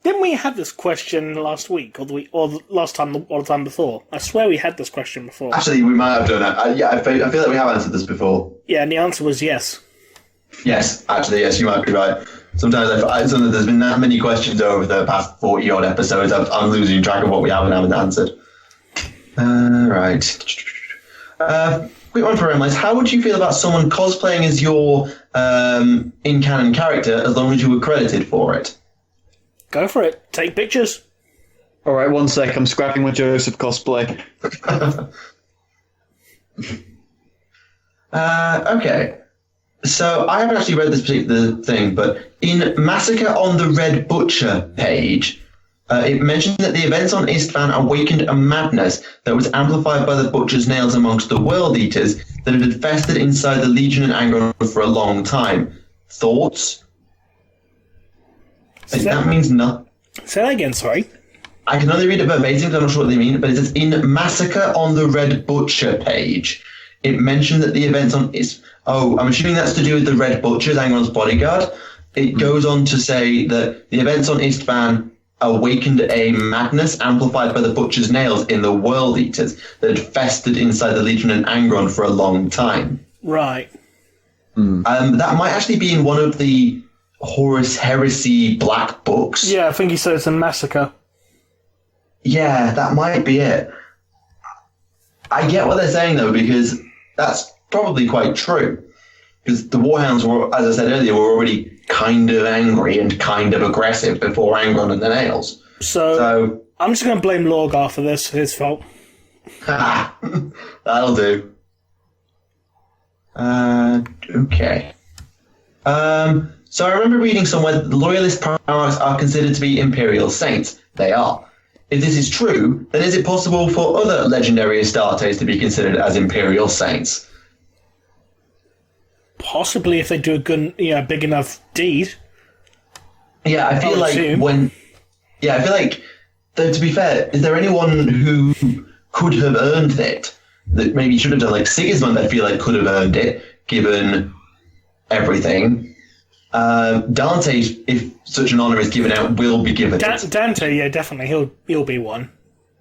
Didn't we have this question last week, or the last time, or the time before? I swear we had this question before. Actually, we might have done it. I feel like we have answered this before. Yeah, and the answer was yes. Yes, actually, yes, you might be right. Sometimes there's been that many questions over the past 40-odd episodes, I'm losing track of what we haven't answered. Right. Quick one for Remleiz. How would you feel about someone cosplaying as your in-canon character as long as you were credited for it. Go for it. Take pictures. All right, 1 sec. I'm scrapping my Joseph cosplay. Okay. So I haven't actually read this particular thing, but in Massacre on the Red Butcher page, it mentioned that the events on Istvan awakened a madness that was amplified by the Butcher's nails amongst the World Eaters that had festered inside the Legion and Angron for a long time. Thoughts? That means nothing. Say that again, sorry. I can only read it verbatim because I'm not sure what they mean, but it says, in Massacre on the Red Butcher page, it mentioned that the events on I'm assuming that's to do with the Red Butchers, Angron's bodyguard. It goes on to say that the events on Istvan awakened a madness amplified by the Butcher's nails in the World Eaters that had festered inside the Legion and Angron for a long time. Right. That might actually be in one of the Horus Heresy Black books. Yeah, I think he said it's a Massacre. Yeah, that might be it. I get what they're saying, though, because that's probably quite true. Because the Warhounds were, as I said earlier, were already kind of angry and kind of aggressive before Angron and the Nails. So I'm just going to blame Lorgar for this. His fault. That'll do. Okay. So I remember reading somewhere that the Loyalist Primarchs are considered to be Imperial Saints. They are. If this is true, then is it possible for other legendary Astartes to be considered as Imperial Saints? Possibly, if they do a good, big enough deed. Yeah, I feel like though, to be fair, is there anyone who could have earned it that maybe should have done? Like Sigismund, I feel like could have earned it, given everything. Dante, if such an honour is given out, will be given it. Dante, yeah, definitely, he'll be one.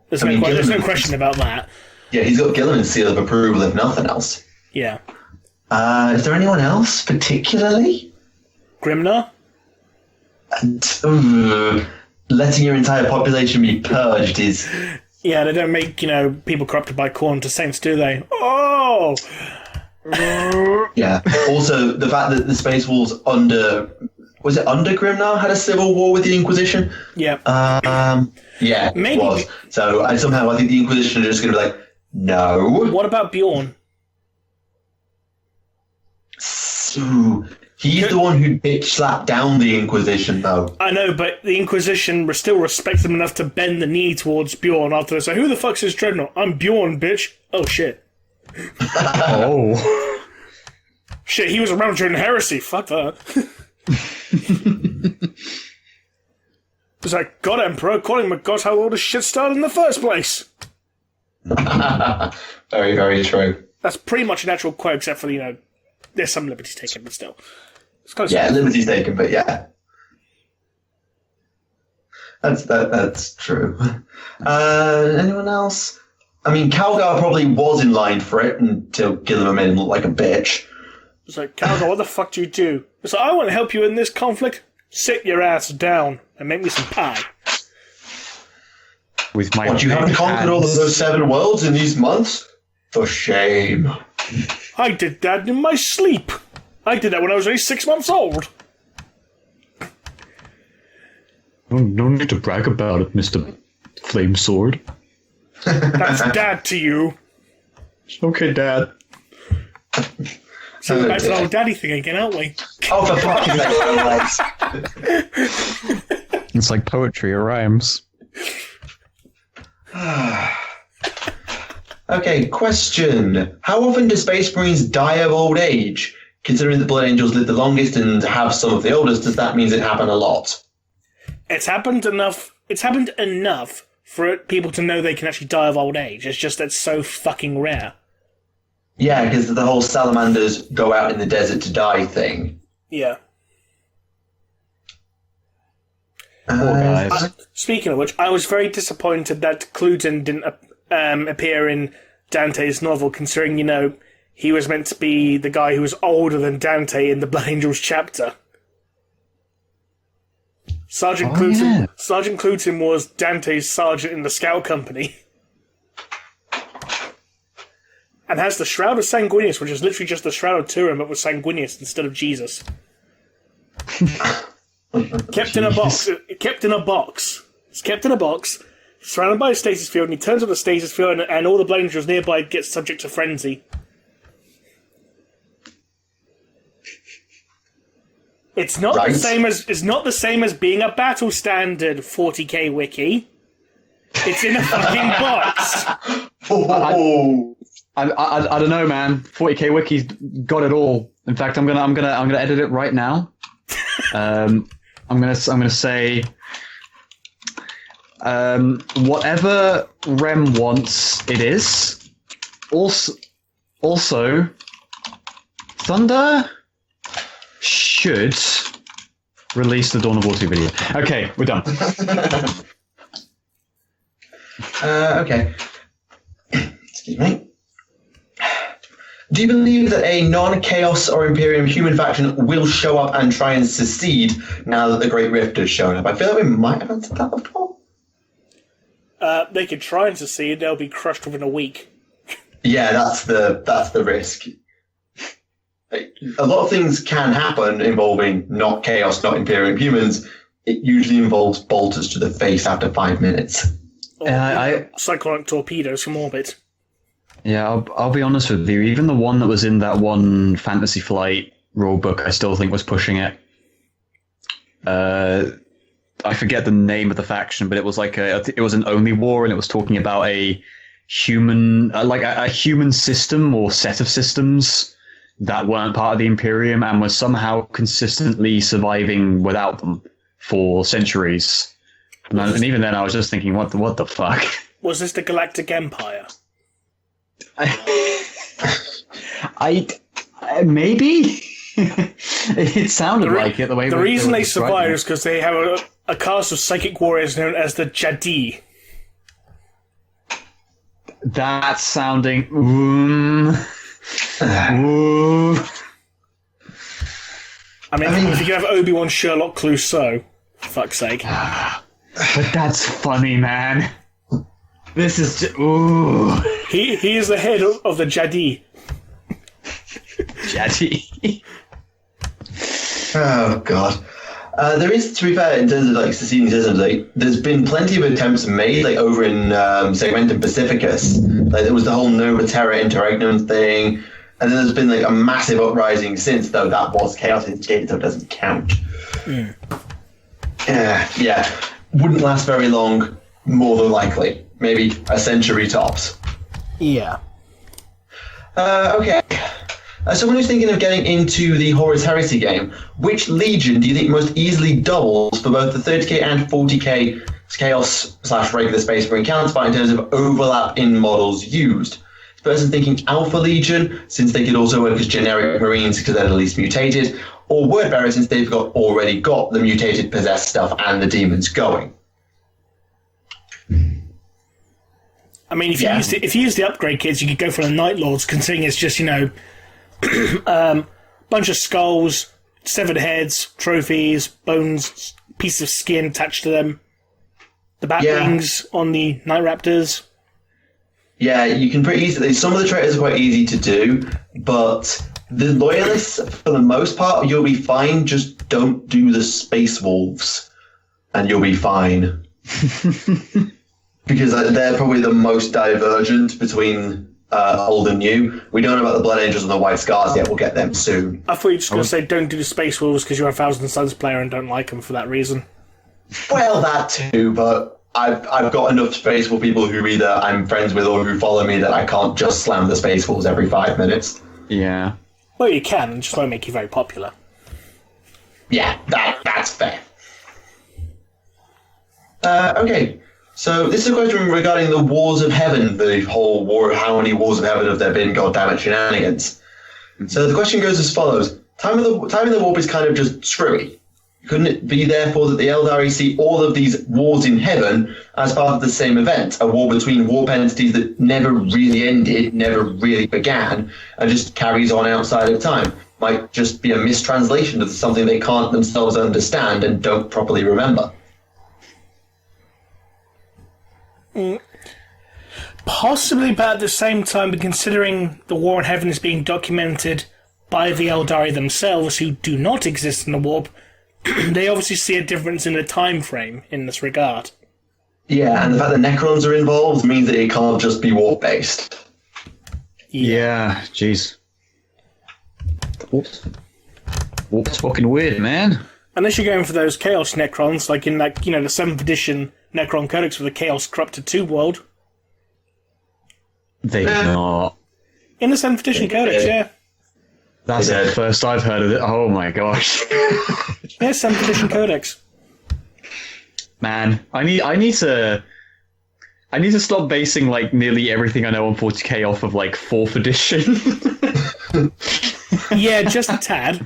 There's no question about that. Yeah, he's got Gilliman's seal of approval, if nothing else. Yeah. Is there anyone else particularly? Grimnar? Letting your entire population be purged is... Yeah, they don't make, people corrupted by corn to saints, do they? Oh! Yeah. Also, the fact that the Space Wolves under Grimnar had a civil war with the Inquisition? Yeah. Yeah, maybe. It was. So I think the Inquisition are just going to be like, no. What about Bjorn? He's the one who bitch slapped down the Inquisition, though. I know, but the Inquisition still respects him enough to bend the knee towards Bjorn after they say, who the fuck's his dreadnought? I'm Bjorn, bitch. Oh, shit. Oh. Shit, he was around during heresy. Fuck that. It's like, God Emperor, calling my God, how all this shit started in the first place. Very, very true. That's pretty much an actual quote, except for, there's some liberties taken, but still. It's close. Yeah, liberties taken, but yeah. That's true. Anyone else? I mean, Calgar probably was in line for it until Gilliman made him look like a bitch. It's like, Calgar, what the fuck do you do? It's like, I want to help you in this conflict. Sit your ass down and make me some pie. With my you haven't conquered all of those 7 worlds in these months? For shame. I did that in my sleep. I did that when I was only 6 months old. No need to brag about it, Mr. Flame Sword. That's Dad to you. Okay, Dad. So that's an old daddy thing again, aren't we? Oh, for fuck's sake. It's like poetry or rhymes. Okay, question. How often do Space Marines die of old age? Considering the Blood Angels live the longest and have some of the oldest, does that mean it happen a lot? It's happened enough for people to know they can actually die of old age. It's just that's so fucking rare. Yeah, because the whole salamanders go out in the desert to die thing. Yeah. Guys. Speaking of which, I was very disappointed that Cluden didn't appear in Dante's novel, considering, he was meant to be the guy who was older than Dante in the Blood Angels chapter. Sergeant Cluden was Dante's sergeant in the scout company. and has the Shroud of Sanguinius, which is literally just the Shroud of Turin, but with Sanguinius instead of Jesus. Kept in a box. Kept in a box. It's kept in a box, surrounded by a stasis field, and he turns on the stasis field, and all the Blood Angels nearby get subject to frenzy. It's not the same as being a battle standard 40k wiki. It's in a fucking box. I don't know, man. 40k wiki's got it all. In fact, I'm gonna edit it right now. I'm gonna say whatever Rem wants, it is. Also, Thunder should release the Dawn of War 2 video. Okay, we're done. Okay. Excuse me. Do you believe that a non-Chaos or Imperium human faction will show up and try and secede now that the Great Rift has shown up? I feel like we might have answered that before. They could try and secede, they'll be crushed within a week. Yeah, that's the risk. A lot of things can happen involving not Chaos, not Imperium humans. It usually involves bolters to the face after 5 minutes. Or cyclonic torpedoes from orbit. Yeah, I'll be honest with you. Even the one that was in that one Fantasy Flight rulebook, I still think was pushing it. I forget the name of the faction, but it was like it was an only war, and it was talking about a human, a human system or set of systems that weren't part of the Imperium and was somehow consistently surviving without them for centuries. And even then, I was just thinking, what the fuck? Was this the Galactic Empire? I maybe it sounded like it the way. The reason they survive is because they have a caste of psychic warriors known as the Jadi. That's sounding. Ooh. I mean, if you have Obi-Wan Sherlock Clouseau, for fuck's sake. But that's funny, man. This is just, ooh. He is the head of the Jadi. Jadi. Oh god. There is, to be fair, in terms of like seceding systems, like there's been plenty of attempts made, like over in Segmentum Pacificus. Like there was the whole Nova Terra Interregnum thing, and then there's been like a massive uprising since, though that was Chaos instigated, so it doesn't count. Mm. Yeah. Wouldn't last very long, more than likely. Maybe a century tops. Yeah. Okay. Someone who's thinking of getting into the Horus Heresy game, which Legion do you think most easily doubles for both the 30k and 40k Chaos/regular Space Marine counterpart in terms of overlap in models used? This person thinking Alpha Legion, since they could also work as generic Marines because they're at least mutated, or Wordbearer, since they've already got the mutated possessed stuff and the demons going. I mean, if you use the upgrade kits, you could go for the Night Lords, considering it's just, bunch of skulls, severed heads, trophies, bones, pieces of skin attached to them, the bat wings on the Night Raptors. Yeah, you can pretty easily. Some of the traitors are quite easy to do, but the Loyalists, for the most part, you'll be fine. Just don't do the Space Wolves, and you'll be fine. Because they're probably the most divergent between old and new. We don't know about the Blood Angels and the White Scars yet. We'll get them soon. I thought you were just going to say don't do the Space Wolves because you're a Thousand Suns player and don't like them for that reason. Well, that too, but I've got enough Space Wolf people who either I'm friends with or who follow me that I can't just slam the Space Wolves every 5 minutes. Yeah. Well, you can, and just won't make you very popular. Yeah, that's fair. Okay. So this is a question regarding the Wars of Heaven, the whole war. How many Wars of Heaven have there been? Goddammit, shenanigans. So the question goes as follows: Time in the Warp is kind of just screwy. Couldn't it be therefore that the Eldari see all of these wars in heaven as part of the same event, a war between warp entities that never really ended, never really began, and just carries on outside of time? Might just be a mistranslation of something they can't themselves understand and don't properly remember. Possibly, but at the same time, considering the War in Heaven is being documented by the Eldari themselves, who do not exist in the warp, they obviously see a difference in the time frame in this regard. Yeah, and the fact that Necrons are involved means that it can't just be warp-based. Yeah, jeez. Warp's fucking weird, man. Unless you're going for those Chaos Necrons, like in that, the 7th edition Necron Codex with the Chaos Corrupted 2 world. They not. In the 7th edition Codex, yeah. That's the first I've heard of it. Oh my gosh. Yeah, 7th edition Codex. Man, I need to stop basing like nearly everything I know on 40k off of like 4th edition. Yeah, just a tad.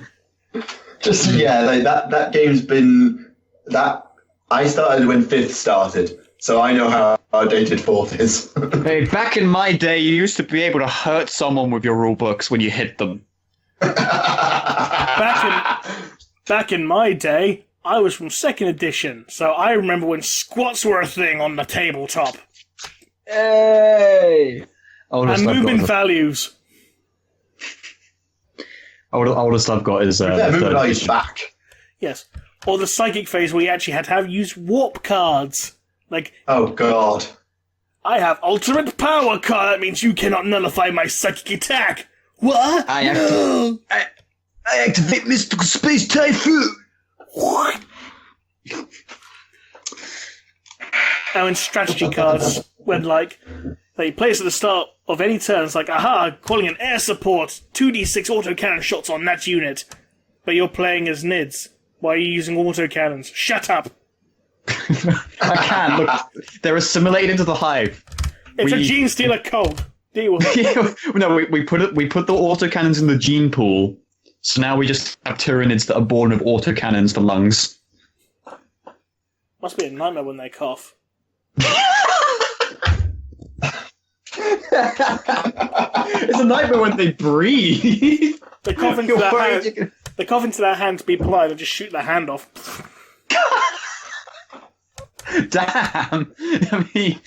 Like that game's been that I started when 5th started, so I know how outdated 4th is. Hey, back in my day, you used to be able to hurt someone with your rulebooks when you hit them. Back in my day, I was from 2nd edition, so I remember when squats were a thing on the tabletop. Hey! And movement values. Oldest I've got is movement values back. Yes. Or the psychic phase where you actually had to use warp cards. Like, oh god. I have ultimate power card, that means you cannot nullify my psychic attack. What? I activate mystical space typhoon. What? Now in strategy cards, when they place at the start of any turn, it's like, aha, calling an air support, 2d6 autocannon shots on that unit. But you're playing as Nids. Why are you using autocannons? Shut up! I can, look, they're assimilated into the hive. It's a gene stealer code. Deal with it. No, we put the autocannons in the gene pool, so now we just have Tyranids that are born with autocannons for lungs. Must be a nightmare when they cough. It's a nightmare when they breathe. They cough into their hand. They cough into their hand to be polite and just shoot their hand off. Damn. I mean,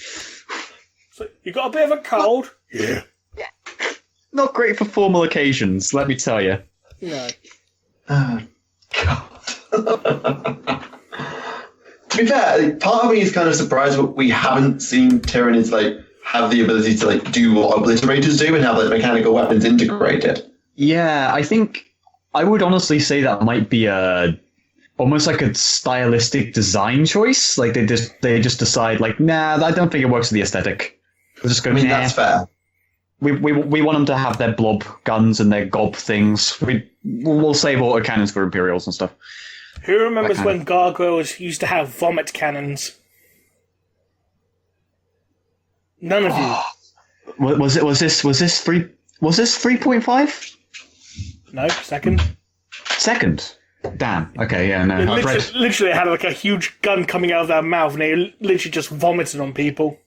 so you got a bit of a cold? Yeah. Not great for formal occasions, let me tell you. No. Oh, God. To be fair, part of me is kind of surprised that we haven't seen Tyranids have the ability to do what Obliterators do and have mechanical weapons integrated. Yeah, I think I would honestly say that might be almost like a stylistic design choice. Like they just decide nah, I don't think it works for the aesthetic. We're just going. That's fair. We want them to have their blob guns and their gob things. We'll save autocannons for Imperials and stuff. Who remembers when gargoyles used to have vomit cannons? None of you. Was this 3.5? No, second. Second? Damn. Okay, yeah, no. Literally had a huge gun coming out of their mouth and they literally just vomited on people.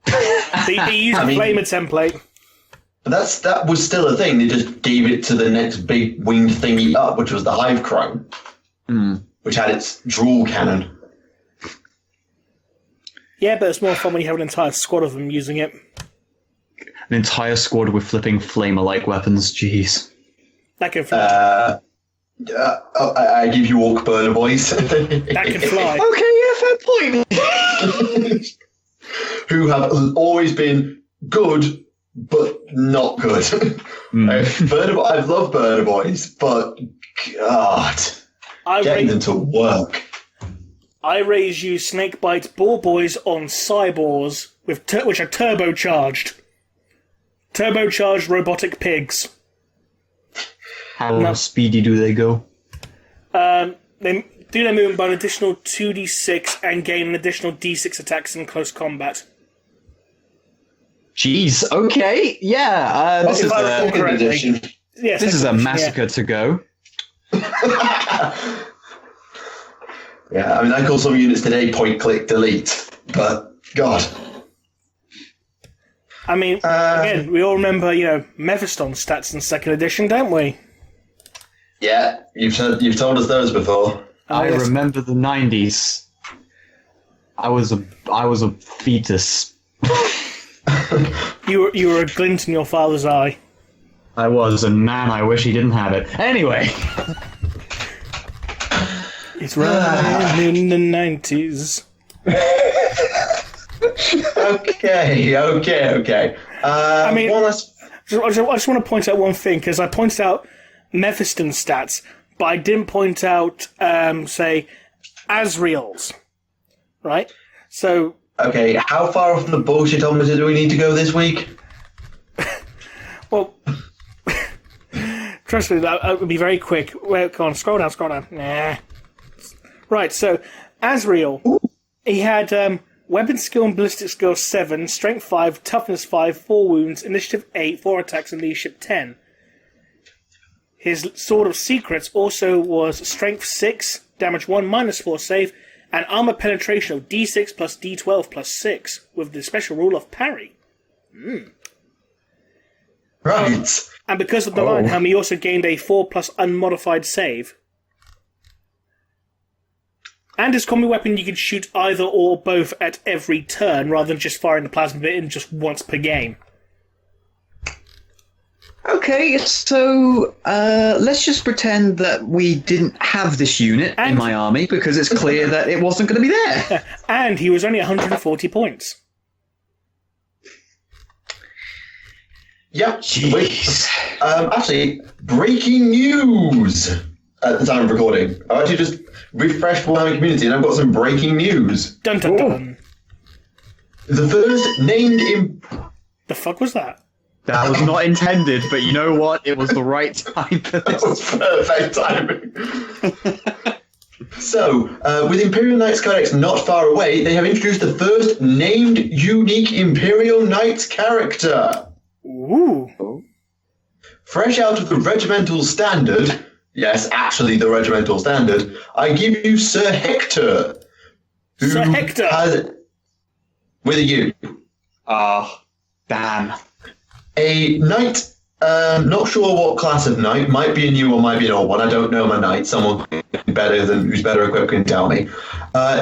They used a flamer template. But that was still a thing. They just gave it to the next big winged thingy up, which was the Hive Crone, which had its drool cannon. Yeah, but it's more fun when you have an entire squad of them using it. An entire squad with flipping flamer-like weapons. Jeez. That can fly. I give you Orc Burner Boys. That can fly. Okay, yeah, fair point. Who have always been good, but not good. I've loved Burner Boys, but God, getting them to work. I raise you Snakebite Ball Boys on Cyborgs, which are turbocharged. Turbocharged robotic pigs. How speedy do they go? They do their movement by an additional 2d6 and gain an additional d6 attacks in close combat. Jeez, okay, yeah. This is a massacre to go. Yeah, I call some units today point, click, delete, but God. Again, we all remember, Mephiston's stats in 2nd edition, don't we? Yeah, you've told us those before. I remember the 90s. I was a fetus. You were a glint in your father's eye. I was, and man, I wish he didn't have it. Anyway. It's right in the 90s. Okay. I mean, one last... I just want to point out one thing, because I pointed out Mephiston's stats, but I didn't point out, say, Asriel's. Right? So... Okay, how far off the bullshitometer do we need to go this week? Well... Trust me, that would be very quick. Well, come on, scroll down. Nah. Right, so, Asriel, he had weapon skill and ballistic skill 7, strength 5, toughness 5, 4 wounds, initiative 8, 4 attacks, and leadership 10. His Sword of Secrets also was strength 6, damage 1, -4 save, and armor penetration of d6 plus d12 plus 6, with the special rule of parry. Right. And because of the line helm, he also gained a 4+ unmodified save. And his combi weapon, you can shoot either or both at every turn, rather than just firing the plasma bit in just once per game. Okay, so let's just pretend that we didn't have this unit in my army, because it's clear that it wasn't going to be there. And he was only 140 points. Yep. Jeez. Actually, breaking news at the time of recording. I actually just refreshed Warhammer Community and I've got some breaking news. Dun dun dun. The first named The fuck was that? That was not intended, but you know what? It was the right time for That this. was perfect timing. So, with Imperial Knights Codex not far away, they have introduced the first named unique Imperial Knights character. Ooh. Fresh out of the regimental standard, yes, actually the regimental standard, I give you Sir Hector. Sir Hector! With a U. Damn. A knight, not sure what class of knight, might be a new one, might be an old one, I don't know my knight, someone who's better equipped can tell me,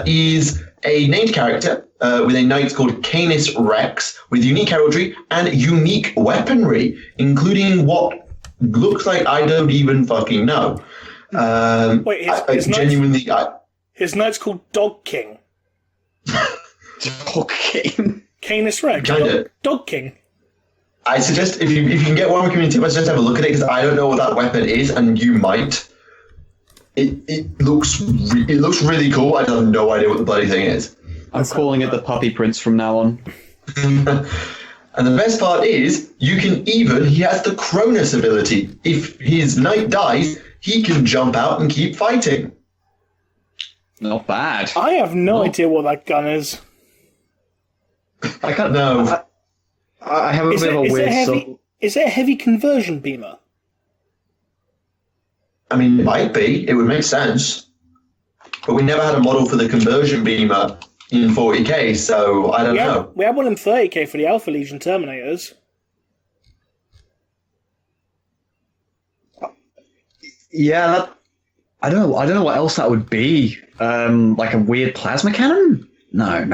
is a named character with a knight called Canis Rex, with unique heraldry and unique weaponry, including what looks like I don't even fucking know. Wait, his knight's called Dog King. Dog King? Canis Rex. Kinda. Dog King. I suggest, if you can get one community, I suggest have a look at it, because I don't know what that weapon is, and you might. It looks really cool. I have no idea what the bloody thing is. I'm calling it the Puppy Prince from now on. And the best part is, he has the Cronus ability. If his knight dies, he can jump out and keep fighting. Not bad. I have no idea what that gun is. I can't know. I have a bit of a weird... Is it a heavy conversion beamer? I mean, it might be. It would make sense. But we never had a model for the conversion beamer in 40k, so I don't know. We had one in 30k for the Alpha Legion Terminators. Yeah, I don't know what else that would be. Like a weird plasma cannon? No. I'm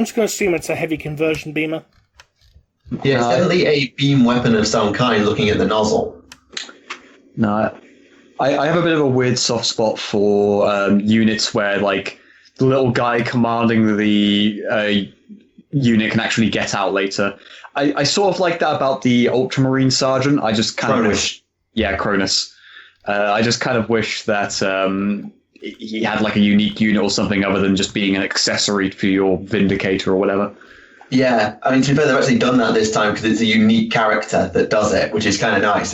just going to assume it's a heavy conversion beamer. Yeah, it's definitely a beam weapon of some kind looking at the nozzle. No, I have a bit of a weird soft spot for units where, like, the little guy commanding the unit can actually get out later. I sort of like that about the Ultramarine Sergeant. I just kind of wish... Yeah, Cronus. I just kind of wish that he had, like, a unique unit or something other than just being an accessory for your Vindicator or whatever. Yeah, I mean, to be fair, they've actually done that this time because it's a unique character that does it, which is kind of nice.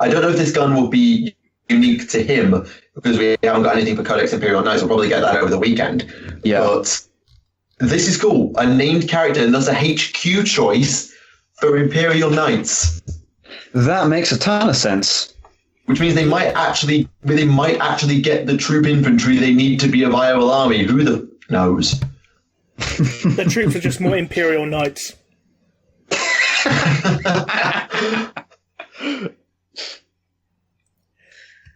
I don't know if this gun will be unique to him because we haven't got anything for Codex Imperial Knights. We'll probably get that over the weekend. Yeah. But this is cool. A named character, and thus a HQ choice for Imperial Knights. That makes a ton of sense. Which means they might actually get the troop infantry they need to be a viable army. Who the knows? The troops are just more Imperial Knights.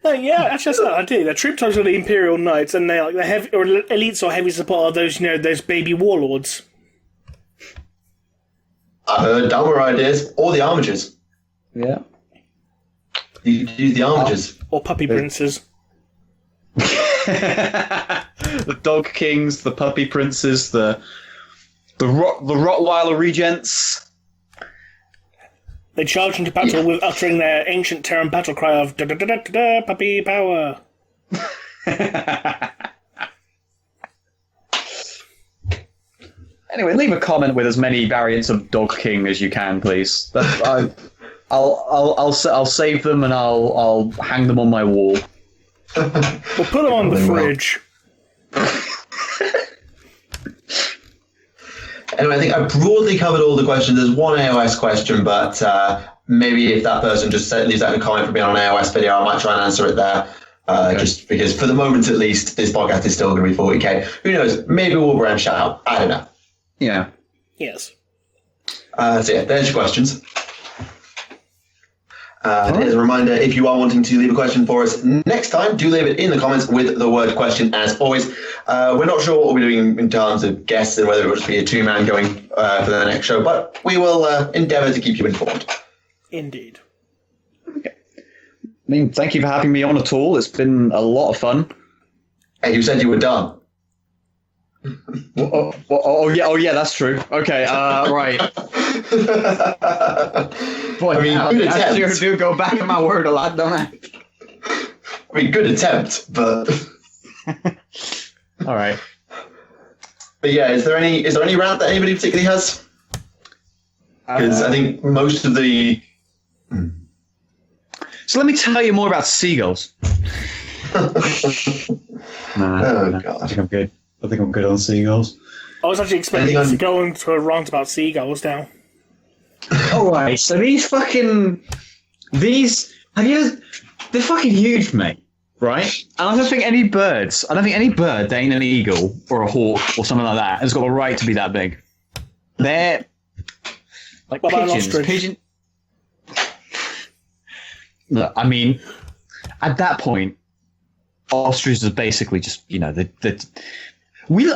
No, yeah, actually that's not idea. The troop types are the Imperial Knights, and they're like the heavy or elites or heavy support are those those baby warlords. I heard downward ideas or the armatures. Yeah. You could use the armatures. Or puppy princes. The Dog Kings, the Puppy Princes, the Rottweiler Regents. They charge into battle with uttering their ancient Terran battle cry of da-da-da-da-da, puppy power. Anyway, leave a comment with as many variants of Dog King as you can, please. I'll save them and I'll hang them on my wall. We'll put them on the fridge. Anyway, I think I broadly covered all the questions. There's one AOS question, but maybe if that person just leaves that in a comment for me on an AOS video, I might try and answer it there. Just because for the moment, at least, this podcast is still going to be 40k. Who knows? Maybe we'll branch out. I don't know. Yeah. Yes. So yeah, there's your questions. As a reminder, if you are wanting to leave a question for us next time, do leave it in the comments with the word question as always. We're not sure what we'll be doing in terms of guests and whether it will just be a two-man going for the next show, but we will endeavour to keep you informed. Indeed. Okay. I mean, thank you for having me on at all. It's been a lot of fun. Hey, you said you were done. Oh yeah, that's true. Okay, right. Boy, I mean, good I sure attempt. do go back in my word a lot, don't I? I mean, good attempt, but All right. But yeah, is there any rant that anybody particularly has? Because I think most of the. So let me tell you more about Seagulls. Oh god. I think I'm good. I think I'm good on Seagulls. I was actually expecting to go into a rant about seagulls now. Alright, so they're fucking huge, mate. Right? And I don't think any bird that ain't an eagle or a hawk or something like that has got a right to be that big. They're like What about an pigeons. ostrich? Look, I mean, at that point, ostriches are basically just, we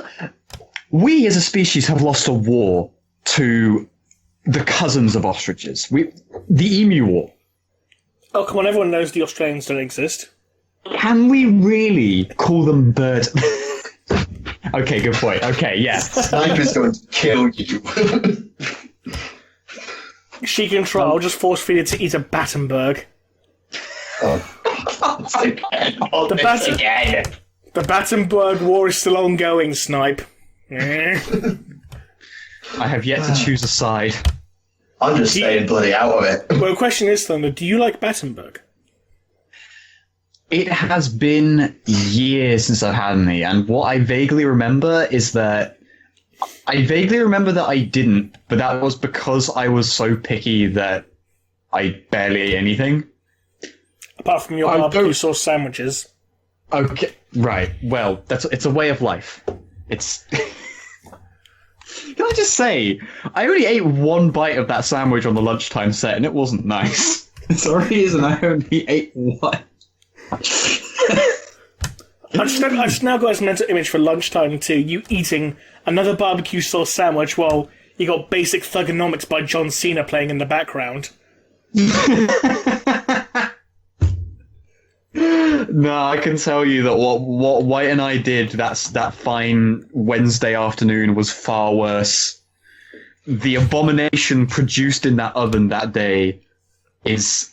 as a species have lost a war to the cousins of ostriches. The emu war. Oh, come on, everyone knows the Australians don't exist. Can we really call them birds? Okay, good point. Okay, yeah. Sniper's going to kill you. She can try. I'll just force feed it to eat a Battenberg. The Battenberg war is still ongoing, Snipe. I have yet to choose a side. I'm just staying bloody out of it. Well, the question is, Thunder, do you like Battenberg? It has been years since I've had any, and what I vaguely remember is that I didn't, but that was because I was so picky that I barely ate anything. Apart from your barbecue sauce sandwiches. Okay, right. Well, it's a way of life. It's. Can I just say, I only ate one bite of that sandwich on the lunchtime set, and it wasn't nice. It's the reason I only ate one. I've just now got this mental image for lunchtime too. You eating another barbecue sauce sandwich while you got Basic Thugonomics by John Cena playing in the background. No, I can tell you that what White and I did that fine Wednesday afternoon was far worse. The abomination produced in that oven that day is...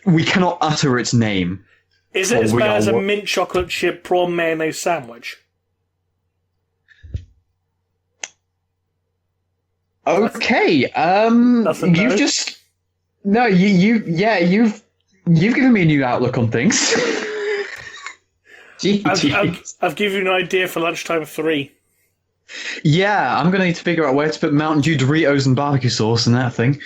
We cannot utter its name. Is it as bad as a mint chocolate chip prawn mayonnaise sandwich? Okay, Nothing you've no? just... No, you've given me a new outlook on things. Jeez. I've given you an idea for lunchtime 3. Yeah, I'm going to need to figure out where to put Mountain Dew Doritos and barbecue sauce and that thing.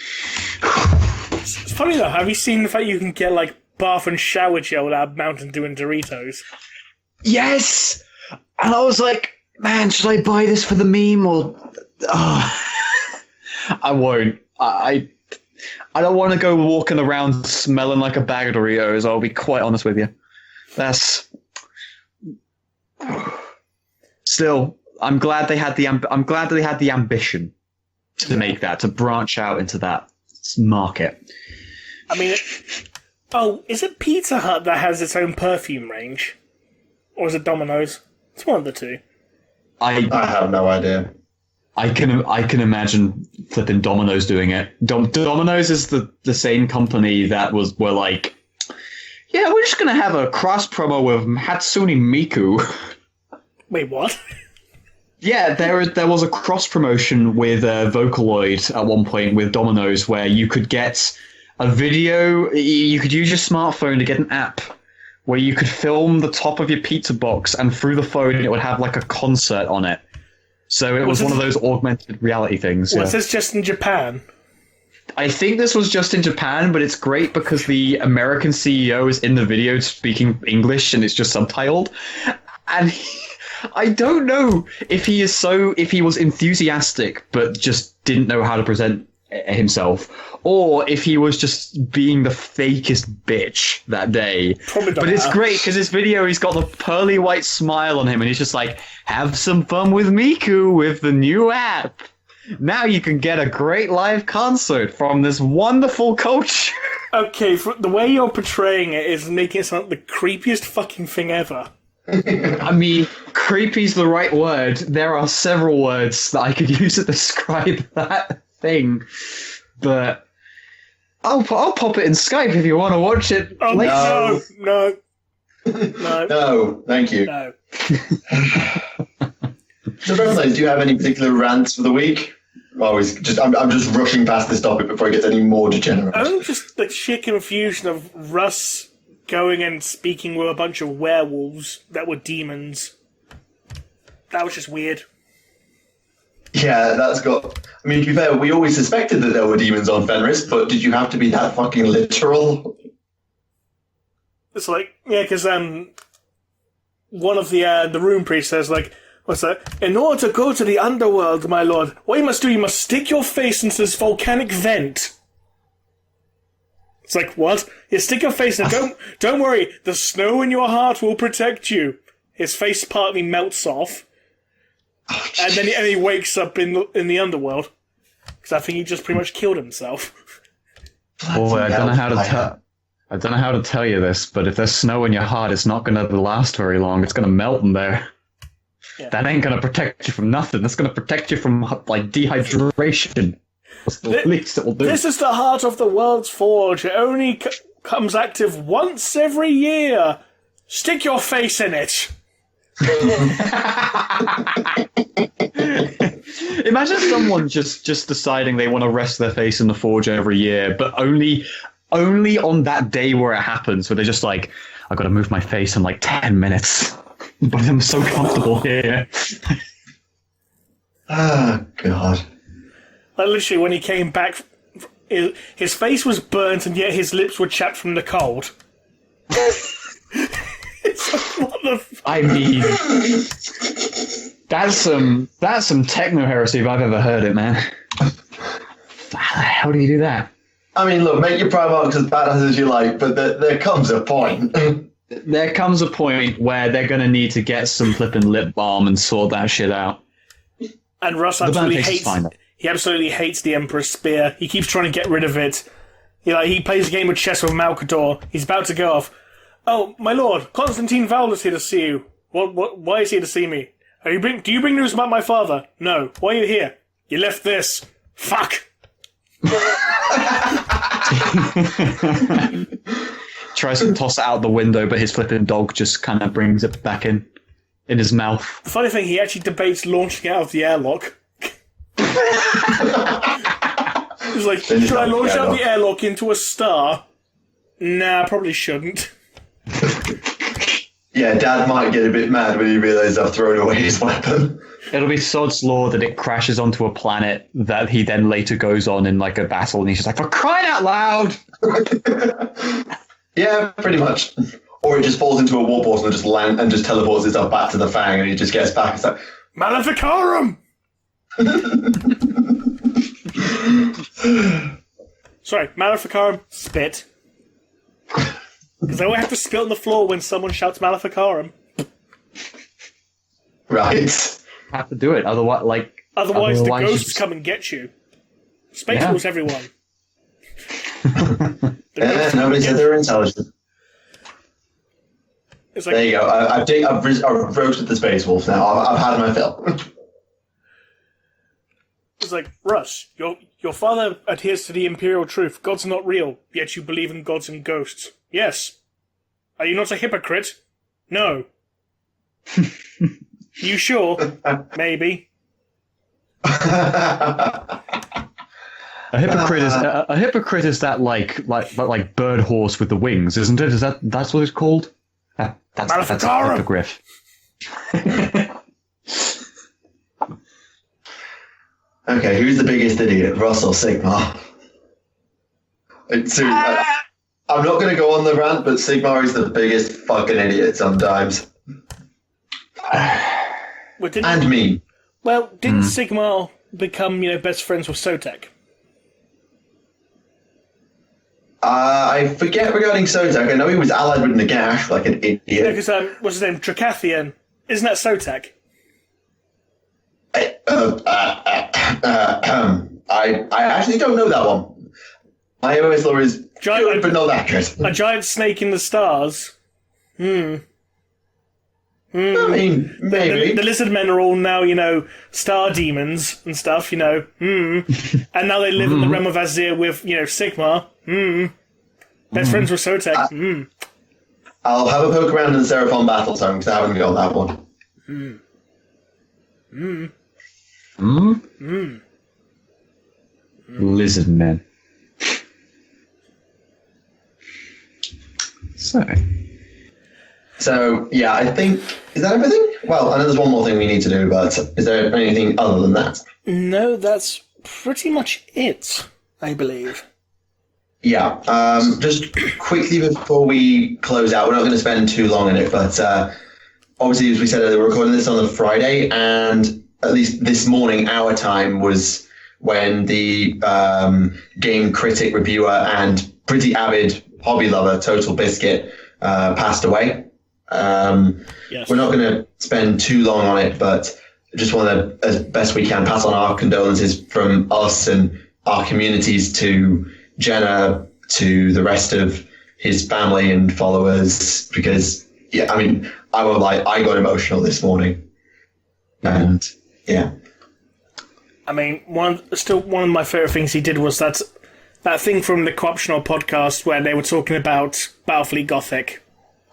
It's funny though, have you seen the fact you can get like bath and shower gel without Mountain Dew and Doritos? Yes! And I was like, man, should I buy this for the meme or... Oh. I won't. I don't want to go walking around smelling like a bag of Doritos, I'll be quite honest with you. That's... Still, I'm glad they had the ambition to make that, to branch out into that market. I mean, is it Pizza Hut that has its own perfume range? Or is it Domino's? It's one of the two. I have no idea. I can imagine flipping Domino's doing it. Domino's is the same company that were like, yeah, we're just gonna have a cross promo with Hatsune Miku. Wait, what? Yeah, there was a cross promotion with Vocaloid at one point with Domino's where you could get a video. You could use your smartphone to get an app where you could film the top of your pizza box, and through the phone it would have like a concert on it. So it was one of those augmented reality things. Was this just in Japan? I think this was just in Japan, but it's great because the American CEO is in the video speaking English and it's just subtitled. And I don't know if he was enthusiastic but just didn't know how to present himself, or if he was just being the fakest bitch that day. But it's great because this video, he's got the pearly white smile on him and he's just like, have some fun with Miku with the new app. Now you can get a great live concert from this wonderful culture. Okay, the way you're portraying it is making it sound like the creepiest fucking thing ever. I mean, creepy's the right word. There are several words that I could use to describe that thing, but I'll pop it in Skype if you want to watch it. Oh, later. No, No, thank you. no. So, Remleiz, do you have any particular rants for the week? I'm just rushing past this topic before it gets any more degenerate. Just the sheer confusion of Russ going and speaking with a bunch of werewolves that were demons. That was just weird. Yeah, that's got... I mean, to be fair, we always suspected that there were demons on Fenris, but did you have to be that fucking literal? It's like, yeah, because one of the rune priests says, like, what's that? In order to go to the underworld, my lord, what you must do, you must stick your face into this volcanic vent. It's like, what? You stick your face in, don't worry, the snow in your heart will protect you. His face partly melts off. And then he wakes up in the underworld. Because I think he just pretty much killed himself. Boy, I don't know how to tell you this, but if there's snow in your heart, it's not going to last very long. It's going to melt in there. Yeah. That ain't going to protect you from nothing. That's going to protect you from like dehydration. That's the least it will do. This is the heart of the world's forge. It only comes active once every year. Stick your face in it. Imagine someone just deciding they want to rest their face in the forge every year, but only on that day where it happens, where they're just like, I've got to move my face in like 10 minutes, but I'm so comfortable here. Oh, God. Like, literally, when he came back, his face was burnt and yet his lips were chapped from the cold. It's like, what the I mean, that's some techno heresy if I've ever heard it, man. How do you do that? I mean, look, make your Primarchs as badass as you like, but there comes a point. There comes a point where they're going to need to get some flipping lip balm and sort that shit out. And Russ absolutely hates the Emperor's Spear. He keeps trying to get rid of it. He plays a game of chess with Malcador. He's about to go off. Oh, my lord, Constantine Val is here to see you. Why is he here to see me? Do you bring news about my father? No. Why are you here? You left this. Fuck! Tries to toss it out the window, but his flipping dog just kind of brings it back in his mouth. The funny thing, he actually debates launching out of the airlock. He's like, should I launch out the airlock into a star? Nah, probably shouldn't. Yeah, Dad might get a bit mad when he realises I've thrown away his weapon. It'll be sod's law that it crashes onto a planet that he then later goes on in like a battle, and he's just like, for crying out loud! Yeah, pretty much. Or it just falls into a warp orb and just teleports itself back to the Fang, and he just gets back. It's like, Maleficarum! Sorry, Maleficarum, spit. Because I will have to spit on the floor when someone shouts Maleficarum. Right. Have to do it, otherwise the ghosts come and get you. Space Wolves, everyone. Nobody said they were intelligent. It's like, There you go. I've roasted the Space Wolves now. I've had my fill. it's like, Russ, your father adheres to the Imperial truth. God's not real, yet you believe in gods and ghosts. Yes. Are you not a hypocrite? No. You sure? Maybe. A hypocrite is that like bird horse with the wings, isn't it? That's what it's called? That's a hippogriff. Okay, who's the biggest idiot, Russ or Sigmar? I'm not going to go on the rant, but Sigmar is the biggest fucking idiot sometimes. And me. Well, didn't Sigmar become, best friends with Sotek? I forget regarding Sotek. I know he was allied with Nagash, like an idiot. Yeah, because, what's his name? Tricathian. Isn't that Sotek? I actually don't know that one. My OS lore is good, but not accurate. A giant snake in the stars. I mean, maybe. The lizard men are all now, star demons and stuff, And now they live in the realm of Azir with, Sigmar. Best friends with Sotek. I'll have a poke around in the Seraphon battle zone because I haven't got that one. Lizard men. So, yeah, I think... Is that everything? Well, I know there's one more thing we need to do, but is there anything other than that? No, that's pretty much it, I believe. Yeah, just quickly before we close out, we're not going to spend too long on it, but obviously, as we said, we're recording this on a Friday, and at least this morning, our time was when the game critic, reviewer, and pretty avid hobby lover, Total Biscuit, passed away. Yes. We're not going to spend too long on it, but just want to, as best we can, pass on our condolences from us and our communities to Jenna, to the rest of his family and followers, because, yeah, I mean, I won't lie, I got emotional this morning. And, yeah. I mean, one of my favourite things he did was that thing from the Corruptional podcast where they were talking about Battlefleet Gothic.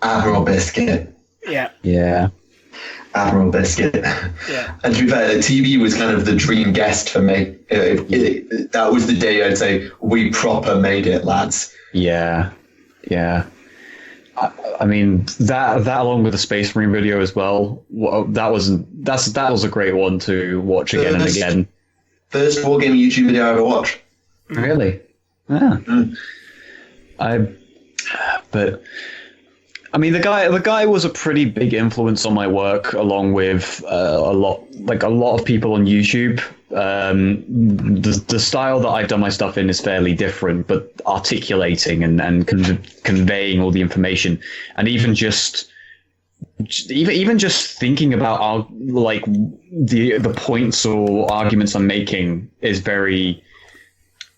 Admiral Biscuit. Yeah. Yeah. Admiral Biscuit. Yeah. And to be fair, the TV was kind of the dream guest for me. That was the day I'd say, we proper made it, lads. Yeah. Yeah. I mean, that along with the Space Marine video as well, that was a great one to watch again and again. First wargaming YouTube video I ever watched. Really? Yeah. But I mean, the guy was a pretty big influence on my work, along with a lot of people on YouTube. The style that I've done my stuff in is fairly different, but articulating and conveying all the information, and even just thinking about the points or arguments I'm making is very.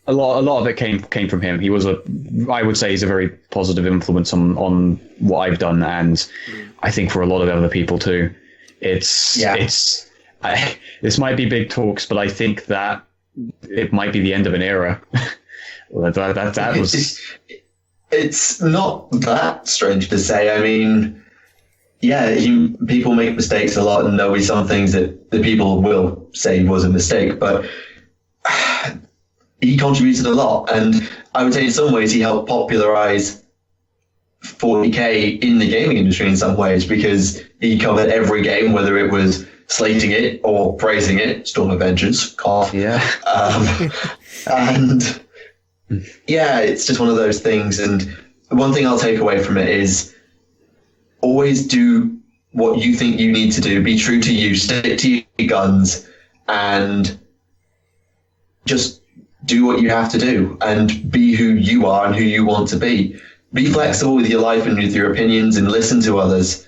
A lot of it came from him. He was I would say he's a very positive influence on what I've done, and I think for a lot of other people too. This might be big talks, but I think that it might be the end of an era. that was. It's not that strange to say. I mean, yeah, people make mistakes a lot, and there'll be some things that the people will say was a mistake, but. He contributed a lot, and I would say in some ways he helped popularize 40k in the gaming industry in some ways, because he covered every game, whether it was slating it or praising it. Storm of Vengeance, cough. Yeah. And yeah, it's just one of those things. And one thing I'll take away from it is always do what you think you need to do. Be true to you. Stick to your guns, and just do what you have to do and be who you are and who you want to be. Be flexible with your life and with your opinions and listen to others.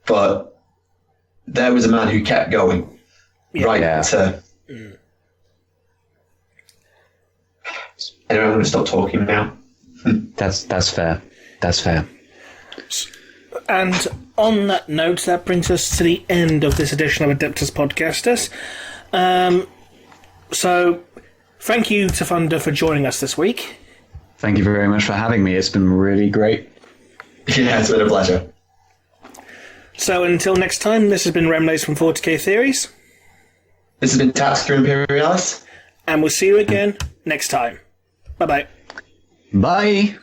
But there was a man who kept going. Yeah. Anyway, I'm going to stop talking now. That's fair. That's fair. And on that note, that brings us to the end of this edition of Adeptus Podcastus. So, thank you to Thunder for joining us this week. Thank you very much for having me. It's been really great. Yeah, it's been a pleasure. So, until next time, this has been Remleiz from 40k Theories. This has been Tactica Imperialis. And we'll see you again next time. Bye-bye. Bye.